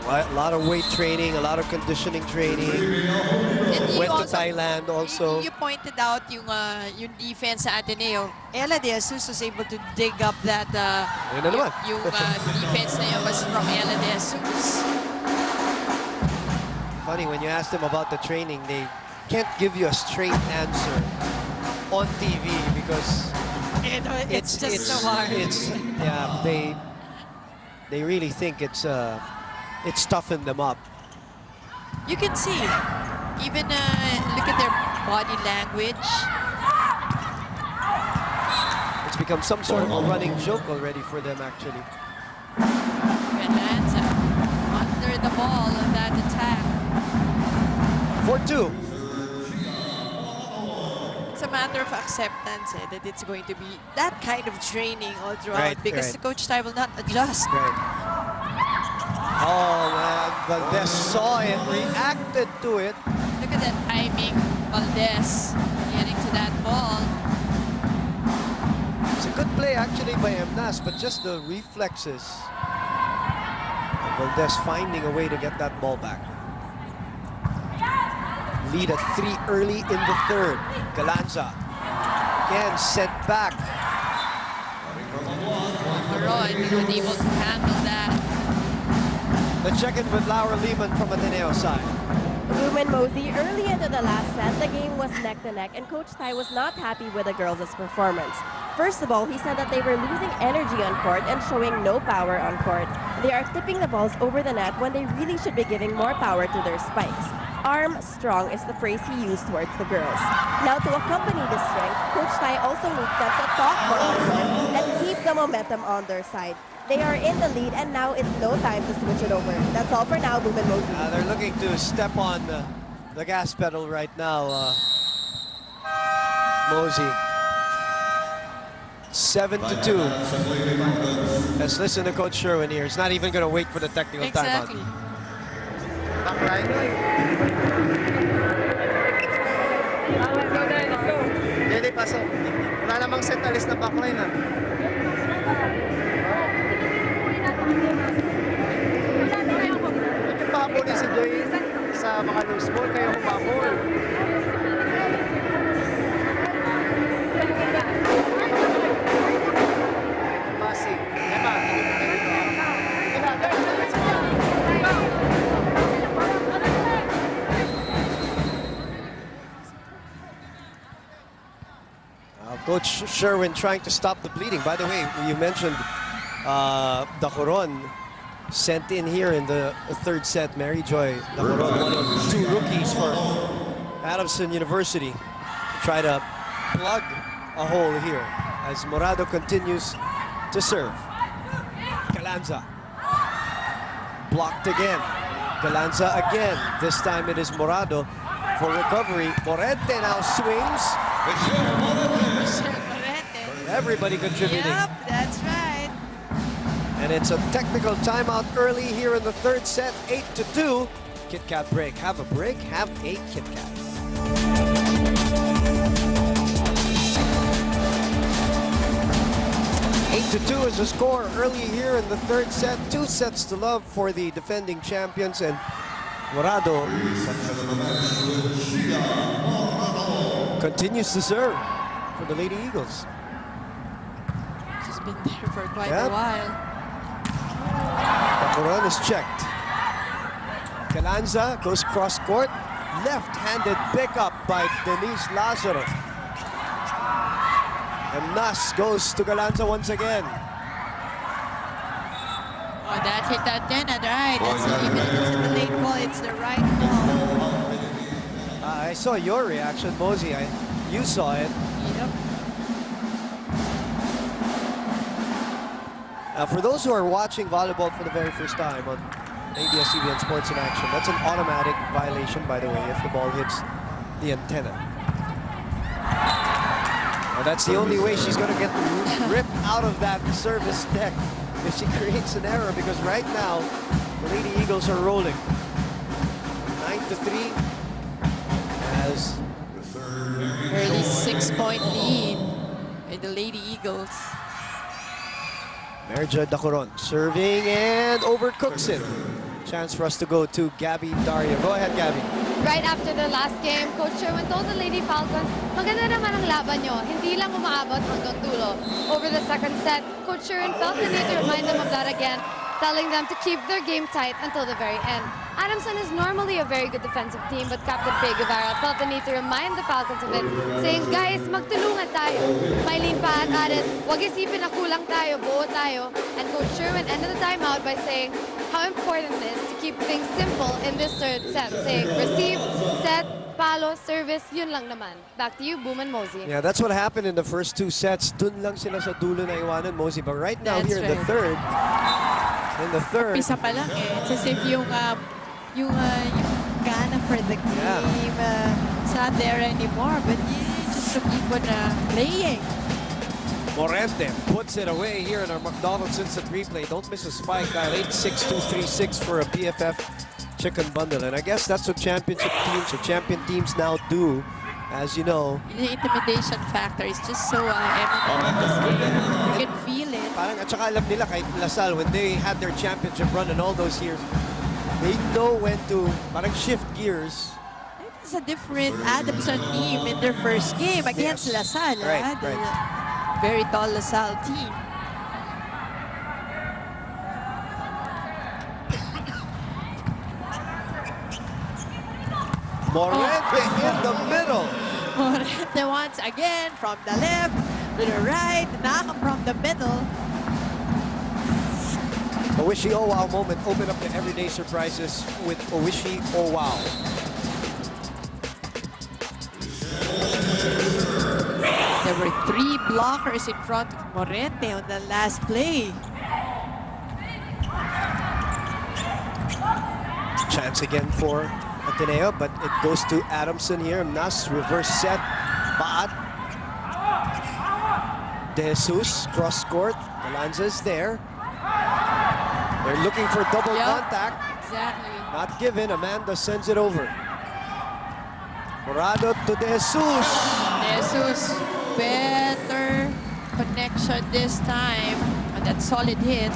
A lot of weight training, a lot of conditioning training. And Went to Thailand also. You pointed out yung defense sa Ateneo. Ella De Jesus was able to dig up that yung defense na yun was from Ella De Jesus. Funny, when you ask them about the training, they can't give you a straight answer on TV because It's just so hard. Yeah, they really think it's toughened them up. You can see, even look at their body language. It's become some sort of a running joke already for them, actually. Renanza under the ball of that attack. 4-2. It's a matter of acceptance that it's going to be that kind of training all throughout because the coach Ty will not adjust. Right. Oh man, Valdez saw it, reacted to it. Look at that timing, Valdez getting to that ball. It's a good play actually by Emnas, but just the reflexes. And Valdez finding a way to get that ball back. Lead at 3 early in the third. Galanza again sent back. Maroon was able to handle that. Let's check in with Laura Lehman from Ateneo side. Ruben Mosey, early into the last set, the game was neck to neck, and Coach Ty was not happy with the girls' performance. First of all, he said that they were losing energy on court and showing no power on court. They are tipping the balls over the net when they really should be giving more power to their spikes. Arm strong is the phrase he used towards the girls. Now, to accompany this strength, Coach Ty also needs them to talk more on court and keep the momentum on their side. They are in the lead, and now it's no time to switch it over. That's all for now, Ruben Mosey. They're looking to step on the gas pedal right now, Mosey. 7-2. Let's listen to Coach Sherwin here. He's not even going to wait for the technical timeout. Backline. Dede, pasok. Wala namang set alis na backline ah. Huwag yung pahabulin si Joy sa mga loose ball, kayo humabol. Passing. Ema, Coach Sherwin trying to stop the bleeding. By the way, you mentioned Dacoron. sent in here in the third set. Mary Joy Dacoron, one of two rookies for Adamson University, to try to plug a hole here as Morado continues to serve. Galanza blocked again. Galanza again. This time it is Morado for recovery. Morente now swings. Everybody contributing. Yep, that's right. And it's a technical timeout early here in the third set, 8-2. Kit Kat break. Have a break, have a Kit Kat. Eight to 2 is the score early here in the third set. 2 sets to love for the defending champions, and Morado continues to serve for the Lady Eagles. She's been there for quite Yep. a while. Dacoron is checked. Galanza goes cross court. Left-handed pickup by Denise Lazaro. And Nas goes to Galanza once again. Oh, that's it again, right. That's even if it's the late call, it's the right call. I saw your reaction, Mosey. You saw it. Yep. For those who are watching volleyball for the very first time on ABS-CBN Sports in Action, that's an automatic violation, by the way, if the ball hits the antenna. And that's the only way she's going to get ripped out of that service deck if she creates an error, because right now the Lady Eagles are rolling 9-3 as Early 6-point lead by the Lady Eagles. Mary Joy Dacoron serving and overcooks it. Chance for us to go to Gabby Dario. Go ahead, Gabby. Right after the last game, Coach Sherwin told the Lady Falcons, maganda naman ang laban nyo, hindi lang umaabot hanggang dulo. Over the second set, Coach Sherwin felt the need to remind them of that again, telling them to keep their game tight until the very end. Adamson is normally a very good defensive team, but Captain Faye Guevara felt the need to remind the Falcons of it, saying, guys, magtulungan tayo. Mylene Pahan added, wag isipin na kulang tayo, buo tayo. And Coach Sherwin ended the timeout by saying how important it is to keep things simple in this third set, saying receive, set, palo, service, yun lang naman. Back to you, Boom and Mosey. Yeah, that's what happened in the first 2 sets. Dun lang sila sa dulo na iwanan, Mosey. But right now, That's here in the third, Pisa pa lang eh. It's as if yung gana for the game, it's not there anymore. But you just keep on playing. Morente puts it away here in our McDonald's Instant Replay. Don't miss a spike, dial 86236 for a BFF chicken bundle. And I guess that's what championship teams or champion teams now do. As you know, The intimidation factor is just so evident in this game. You can feel it. parang at saka alam nila kahit Lasal, when they had their championship run in all those years, they know when to parang shift gears. It's a different Adamson team in their first game against Yes. LaSalle. Right, The right. very tall LaSalle team. Morente in the middle. Morente once again from the left to the right, knock from the middle. Owishi Oh Wow moment. Open up the everyday surprises with Owishi Oh Wow. There were 3 blockers in front of Morente on the last play. Chance again for Ateneo, but it goes to Adamson here. Nas reverse set. Baat. De Jesus cross court. Galanza's there. They're looking for double Yep. contact. Exactly. Not given. Amanda sends it over. Morado to De Jesus. Jesus, better connection this time. And that solid hit.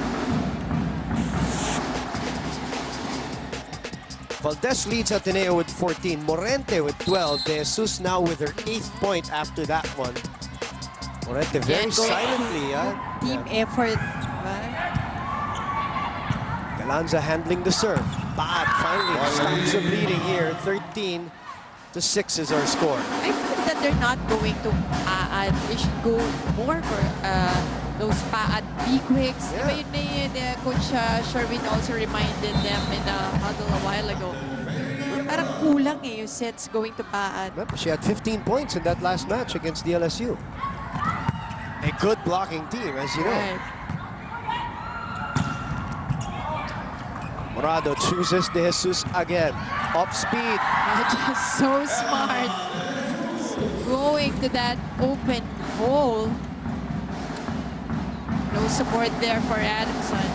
Valdez leads Ateneo with 14. Morente with 12. De Jesus now with her 8th point after that one. Morente very Yan, going silently. Team effort. Right? Galanza handling the serve. Bad finally stops the bleeding here. 13-6 is our score. I feel that they're not going to, they should go more for those paad B-quicks. Yeah. Diba yun na yun, Coach Sherwin also reminded them in the huddle a while ago. Parang kulang eh yung sets going to paad. Remember, she had 15 points in that last match against DLSU. A good blocking team, as you know. Right. Morado chooses De Jesus again. Off speed. Just so smart. Going to that open hole. No support there for Adamson.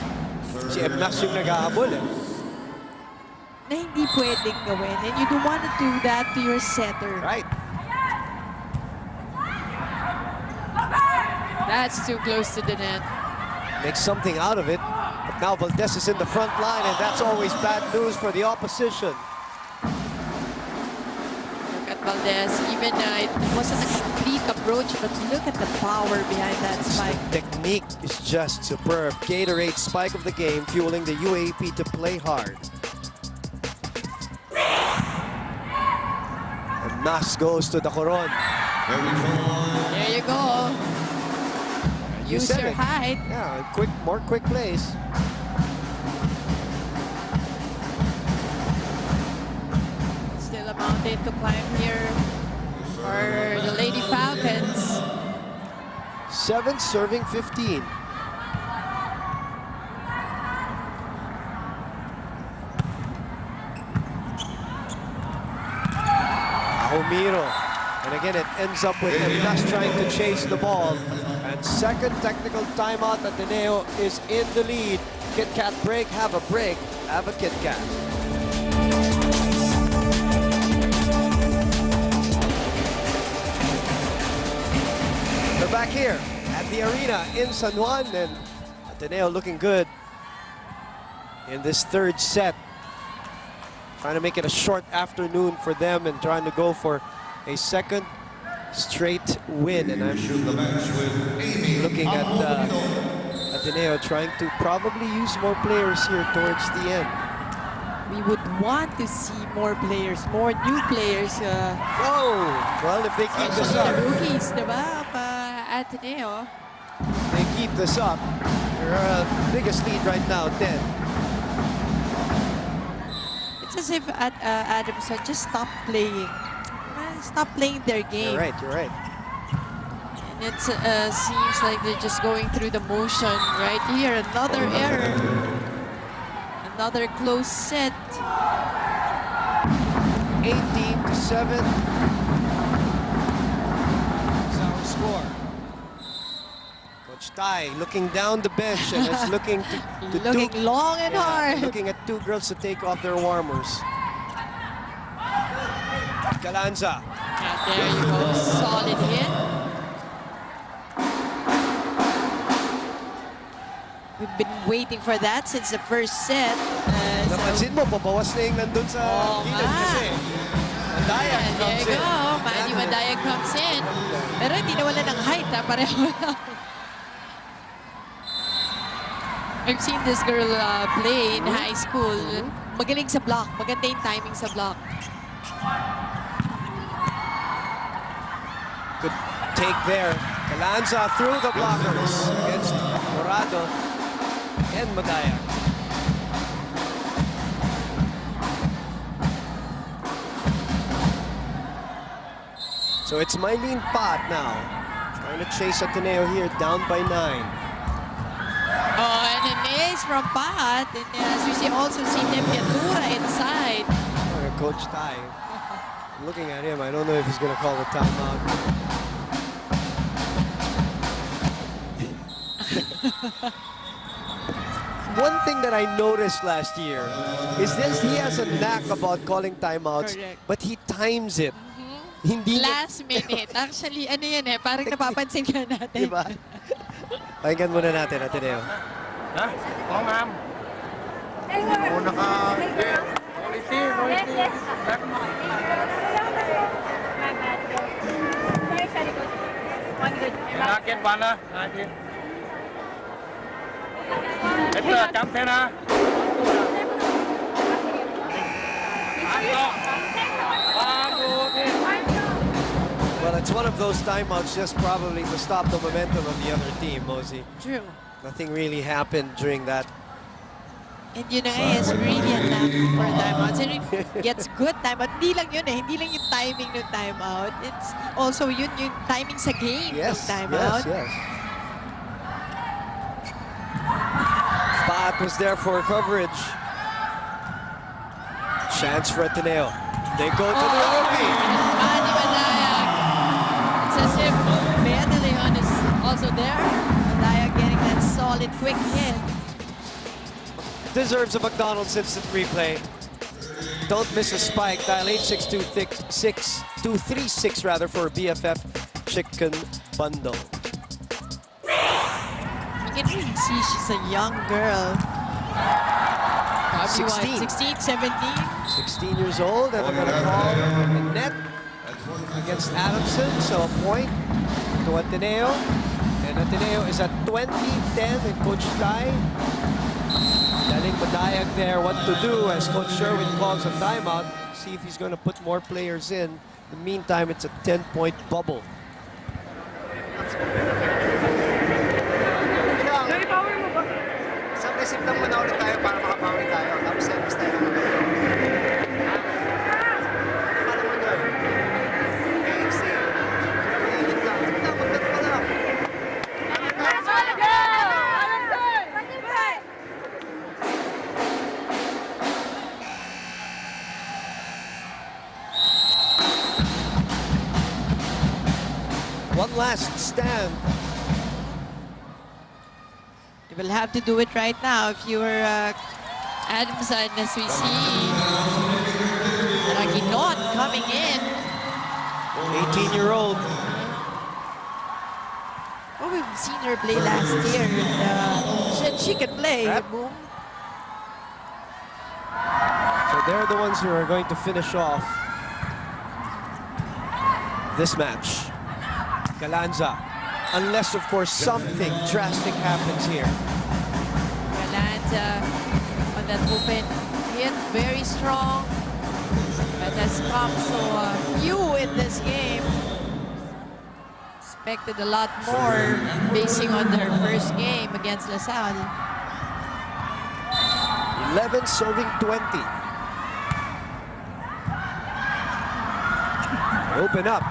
Si Emnas yung nag-aabol eh. Na hindi pwedeng gawin. And you don't want to do that to your setter. Right. That's too close to the net. Make something out of it. But now Valdez is in the front line, and that's always bad news for the opposition. Look at Valdez. Even it wasn't a complete approach, but look at the power behind that spike. Technique is just superb. Gatorade spike of the game, fueling the UAP to play hard. And Nas goes to the Coron. There you go. You Use said your it. height. Yeah, more quick plays. Still a mountain to climb here for the Lady Falcons. 7 serving 15. Homiro. And again, it ends up with Emnas trying to chase the ball. And second technical timeout. Ateneo is in the lead. Kit Kat break, have a break, have a Kit Kat. They're back here at the arena in San Juan, and Ateneo looking good in this third set. Trying to make it a short afternoon for them and trying to go for a second straight win. And I'm looking at Ateneo trying to probably use more players here towards the end. We would want to see more players, more new players. Oh, well, if they keep this up, Rookies, diba? Ateneo. if they keep this up, their biggest lead right now, 10. It's as if Adamson just stopped playing. Stop playing their game. You're right. And it seems like they're just going through the motion right here. Another error. Another close set. 18-7. That's our score. Coach Tai looking down the bench and is looking to Looking long and hard. Looking at two girls to take off their warmers. Galanza. And there you go. Solid hit. We've been waiting for that since the first set. Napansin mo, pabawas na yung nandun sa gilid kasi. Mandaya And there comes you in. go. Manny Mandaya comes in. Pero hindi nawala ng height, ha? Pareho lang. I've seen this girl play in high school. Magaling sa block. Maganda yung timing sa block. Good take there. Galanza through the blockers against Morado and Madaya. So it's Mylene Pat now. Trying to chase Ateneo here, down by 9. Oh, and an ace from Pat. And as we see, also see Nempiatura inside. Coach Tai. Looking at him, I don't know if he's going to call the timeout. One thing that I noticed last year is this: he has a knack about calling timeouts, Correct. but he times it. Hindi niya- Last minute. Actually, ano yan eh, parang napapansin ka natin. Diba? Pakinggan muna natin, Ateneo. Ha? Oo, ma'am. Una ka. Quality, quality. Nakit ba na? Nakit. Ito, kampen ha. Well, Well, it's one of those timeouts just probably to stop the momentum of the other team, Mosey. True. Nothing really happened during that. And yun na nga, is really a knack for timeouts. And it gets good timeout. Hindi lang yun eh. Hindi lang yung timing ng timeout. It's also yun yung timing sa game ng timeout. Yes. Uaap was there for coverage. Chance for Ateneo. They go to the rookie. Manny Madayag. It's as if Bea De Leon is also there. Madayag getting that solid, quick hit. Deserves a McDonald's instant replay. Don't miss a spike. Dial 862-236 rather for a BFF chicken bundle. You can really see she's a young girl. Probably 16. what, 16, 17? 16 years old, and they're going to call the net against Adamson. So a point to Ateneo. And Ateneo is at 20-10, and Coach Ty telling Madayag there what to do as Coach Sherwin calls a timeout. See if he's going to put more players in. In the meantime, it's a 10-point bubble. Isang receipt lang muna ulit tayo para makabawi tayo. Tapos service tayo naman. Paano mo doon? AFC. Init lang. Sige lang, magdano pa lang. One last stand. You will have to do it right now if you were Adamson, as we see. Raginot coming in. 18-year-old. Oh, we've seen her play last year. And, she can play. Yep. Boom. So they're the ones who are going to finish off this match. Galanza. Unless, of course, something drastic happens here. Galanza on that open hit, very strong. That has come so few in this game. Expected a lot more basing on their first game against LaSalle. 11 serving 20. They open up.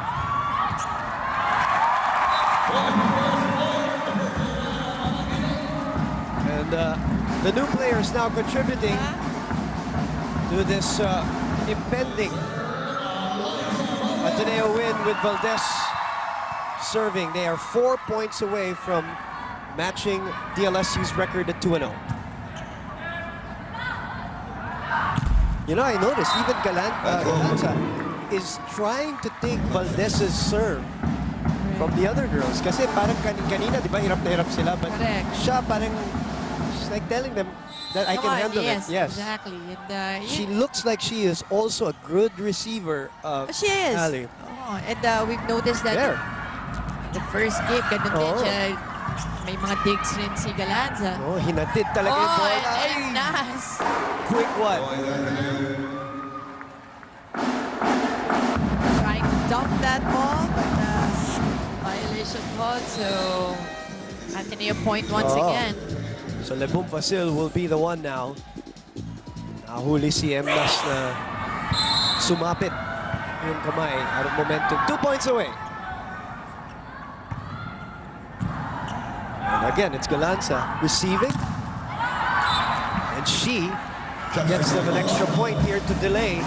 And the new players now contributing to this impending Ateneo win with Valdez serving. They are 4 points away from matching DLSU's record at 2-0. You know, I noticed even Galanza is trying to take Valdez's serve from the other girls. Kasi parang kanina, di ba, hirap na hirap sila. But Correct. siya parang, she's like telling them that I can handle yes, it. Yes, exactly. And, she looks like she is also a good receiver. she is. Ali. Oh, and we've noticed that There. the first game, ganun din siya. May mga digs rin si Galanza. Oh, hinatid talaga yung ball. And nice. Quick one. Trying to dump that ball, but violation called, so Ateneo point once again. So Lebum Fasil will be the one now. Nahuli si Emnas na sumapit yung kamay out of momentum. 2 points away. And again, it's Galanza receiving. And she gets them an extra point here to delay.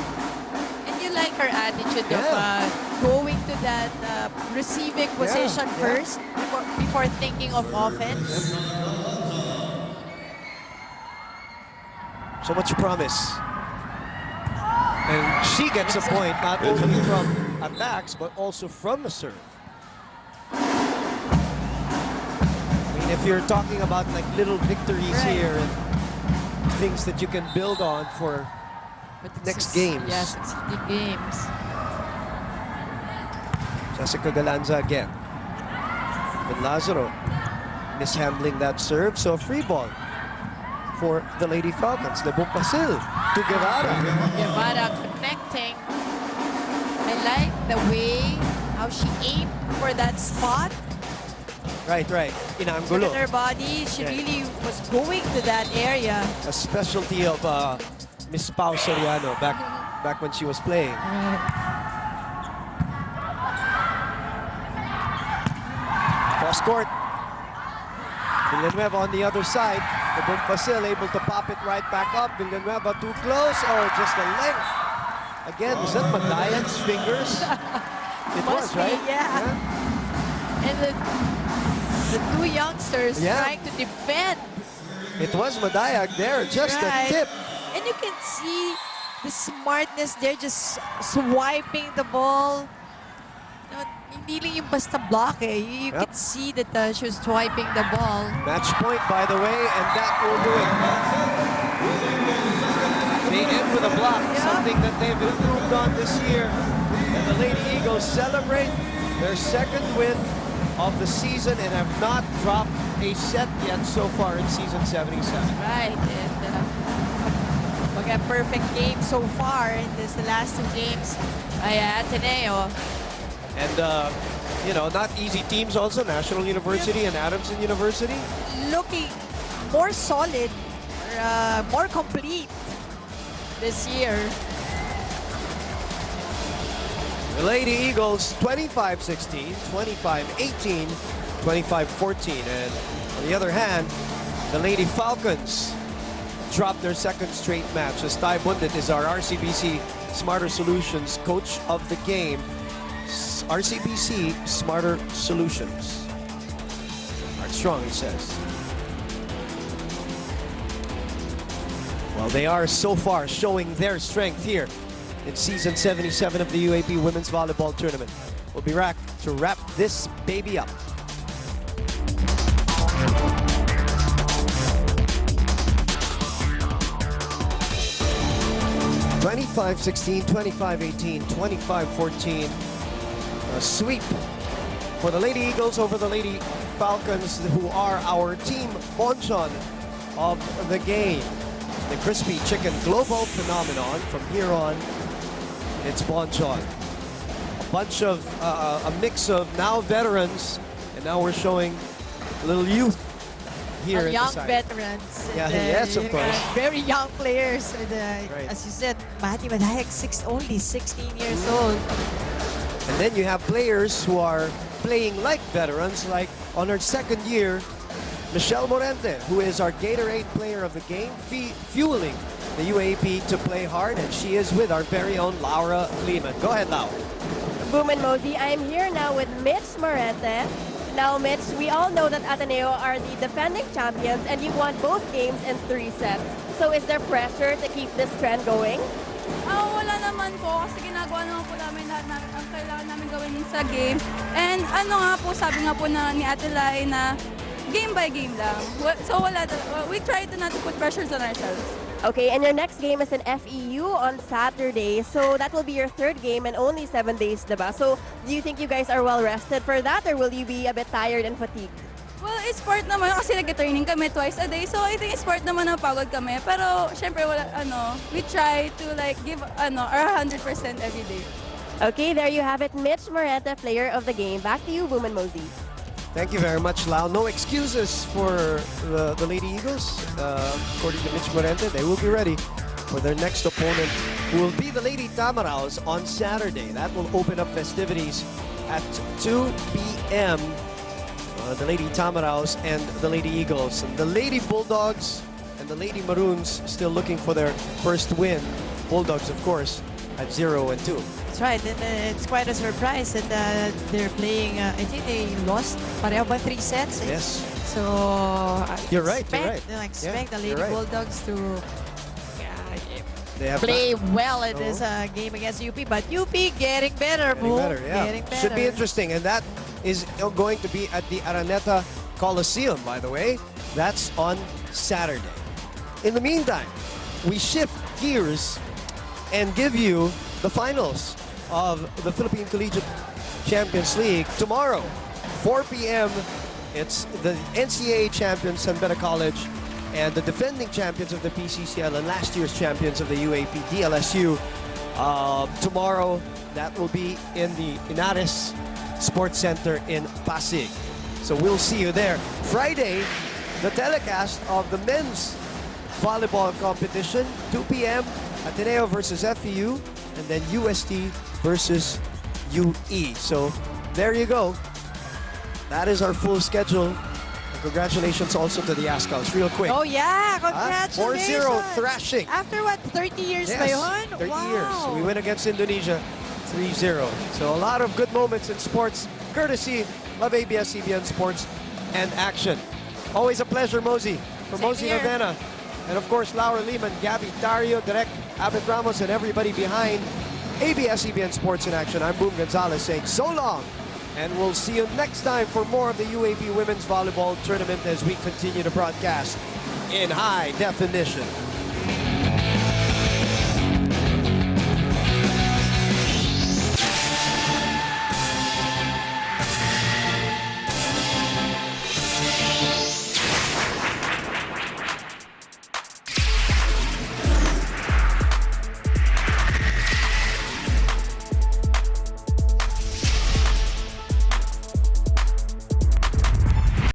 And you like her attitude of going to that receiving position first before thinking of offense. So much promise. And she gets a point not only from attacks but also from the serve. I mean, if you're talking about like little victories here and things that you can build on for next games. Yes, succeeding games. Jessica Galanza again. And Lazaro mishandling that serve, so a free ball for the Lady Falcons. Lebum Fasil to Guevara. Guevara connecting. I like the way how she aimed for that spot. Right. Look Inanggulo. at her body. She Yeah. really was going to that area. A specialty of Miss Pao Soriano back when she was playing. Cross court. Villanueva on the other side. The Fasil able to pop it right back up. Villanueva too close. Oh, just the length. Again, is that Madayag's fingers? It was, Must be, right? yeah. And the two youngsters Yeah. trying to defend. It was Madayag there, just Right. a tip. And you can see the smartness there, just swiping the ball. No, hindi lang yung basta block eh. You Yep. can see that she was swiping the ball. Match point, by the way, and that will do it. They end with a block, something that they've improved on this year. And the Lady Eagles celebrate their second win of the season and have not dropped a set yet so far in season 77. Right, and a perfect game so far in the last two games by Ateneo. And, not easy teams also, National University and Adamson University. Looking more solid, more complete this year. The Lady Eagles 25-16, 25-18, 25-14. And on the other hand, the Lady Falcons dropped their second straight match as Ty Bundit is our RCBC Smarter Solutions Coach of the Game. RCBC Smarter Solutions. Art Strong, he says. Well, they are so far showing their strength here in season 77 of the UAP Women's Volleyball Tournament. We'll be back to wrap this baby up. (25-16, 25-18, 25-14). A sweep for the Lady Eagles over the Lady Falcons, who are our team bonchon of the game. The crispy chicken global phenomenon. From here on, it's bonchon. A bunch of, a mix of now veterans, and now we're showing a little youth here in Young the side. veterans. Yeah, and, yes, of course. Very young players. And, Right. As you said, Mati Madayag, only 16 years old. And then you have players who are playing like veterans, like on her second year, Michelle Morente, who is our Gatorade player of the game, fueling the UAP to play hard, and she is with our very own Laura Lehman. Go ahead, Laura. Boom and Mosey, I'm here now with Mitch Morente. Now, Mitch, we all know that Ateneo are the defending champions and you won both games in 3 sets. So is there pressure to keep this trend going? Wala naman po kasi ginagawa naman po namin lahat na ang kailangan namin gawin sa game. And sabi nga po ni Ate Lai na game by game lang. So we try to not to put pressures on ourselves. Okay, and your next game is in FEU on Saturday. So that will be your third game in only 7 days, diba? So do you think you guys are well rested for that, or will you be a bit tired and fatigued? Well, it's sport naman kasi nag-training kami twice a day. So I think it's sport naman na pagod kami. Pero syempre we try to give our 100% every day. Okay, there you have it. Mitch Morente, player of the game. Back to you, Boom and Mosey. Thank you very much, Lau. No excuses for the Lady Eagles. According to Mitch Morente, they will be ready for their next opponent, who will be the Lady Tamaraos on Saturday. That will open up festivities at 2 p.m. The Lady Tamaraos and the Lady Eagles. And the Lady Bulldogs and the Lady Maroons still looking for their first win. Bulldogs, of course, at 0-2. That's right, and it's quite a surprise that they're playing, I think they lost pareho ba 3 sets? Yes. So, You're right. expect the Yeah, Lady you're right. Bulldogs to They have play well in No. this game against UP, but UP getting better, Getting Boom. better, yeah. Getting better. Should be interesting, and that is going to be at the Araneta Coliseum, by the way. That's on Saturday. In the meantime, we shift gears and give you the finals of the Philippine Collegiate Champions League tomorrow, 4 p.m. It's the NCAA champions, San Beda College, and the defending champions of the PCCL and last year's champions of the UAP, DLSU. Tomorrow, That will be in the Inares Sports Center in Pasig. So we'll see you there. Friday, the telecast of the men's volleyball competition, 2 p.m. Ateneo versus FEU, and then UST versus UE. So there you go. That is our full schedule. And congratulations also to the Ascals. Real quick. Oh yeah, congratulations. 4-0 thrashing. After what, 30 years ba yun? 30 Wow. years. We win against Indonesia 3-0. So a lot of good moments in sports, courtesy of ABS-CBN Sports and Action. Always a pleasure, Mosey. For Same Mosey here. Novena. And of course, Laura Lehman, Gabby Dario, Direk, Abed Ramos, and everybody behind ABS-CBN Sports in Action. I'm Boom Gonzalez saying so long. And we'll see you next time for more of the UAP Women's Volleyball Tournament as we continue to broadcast in high definition.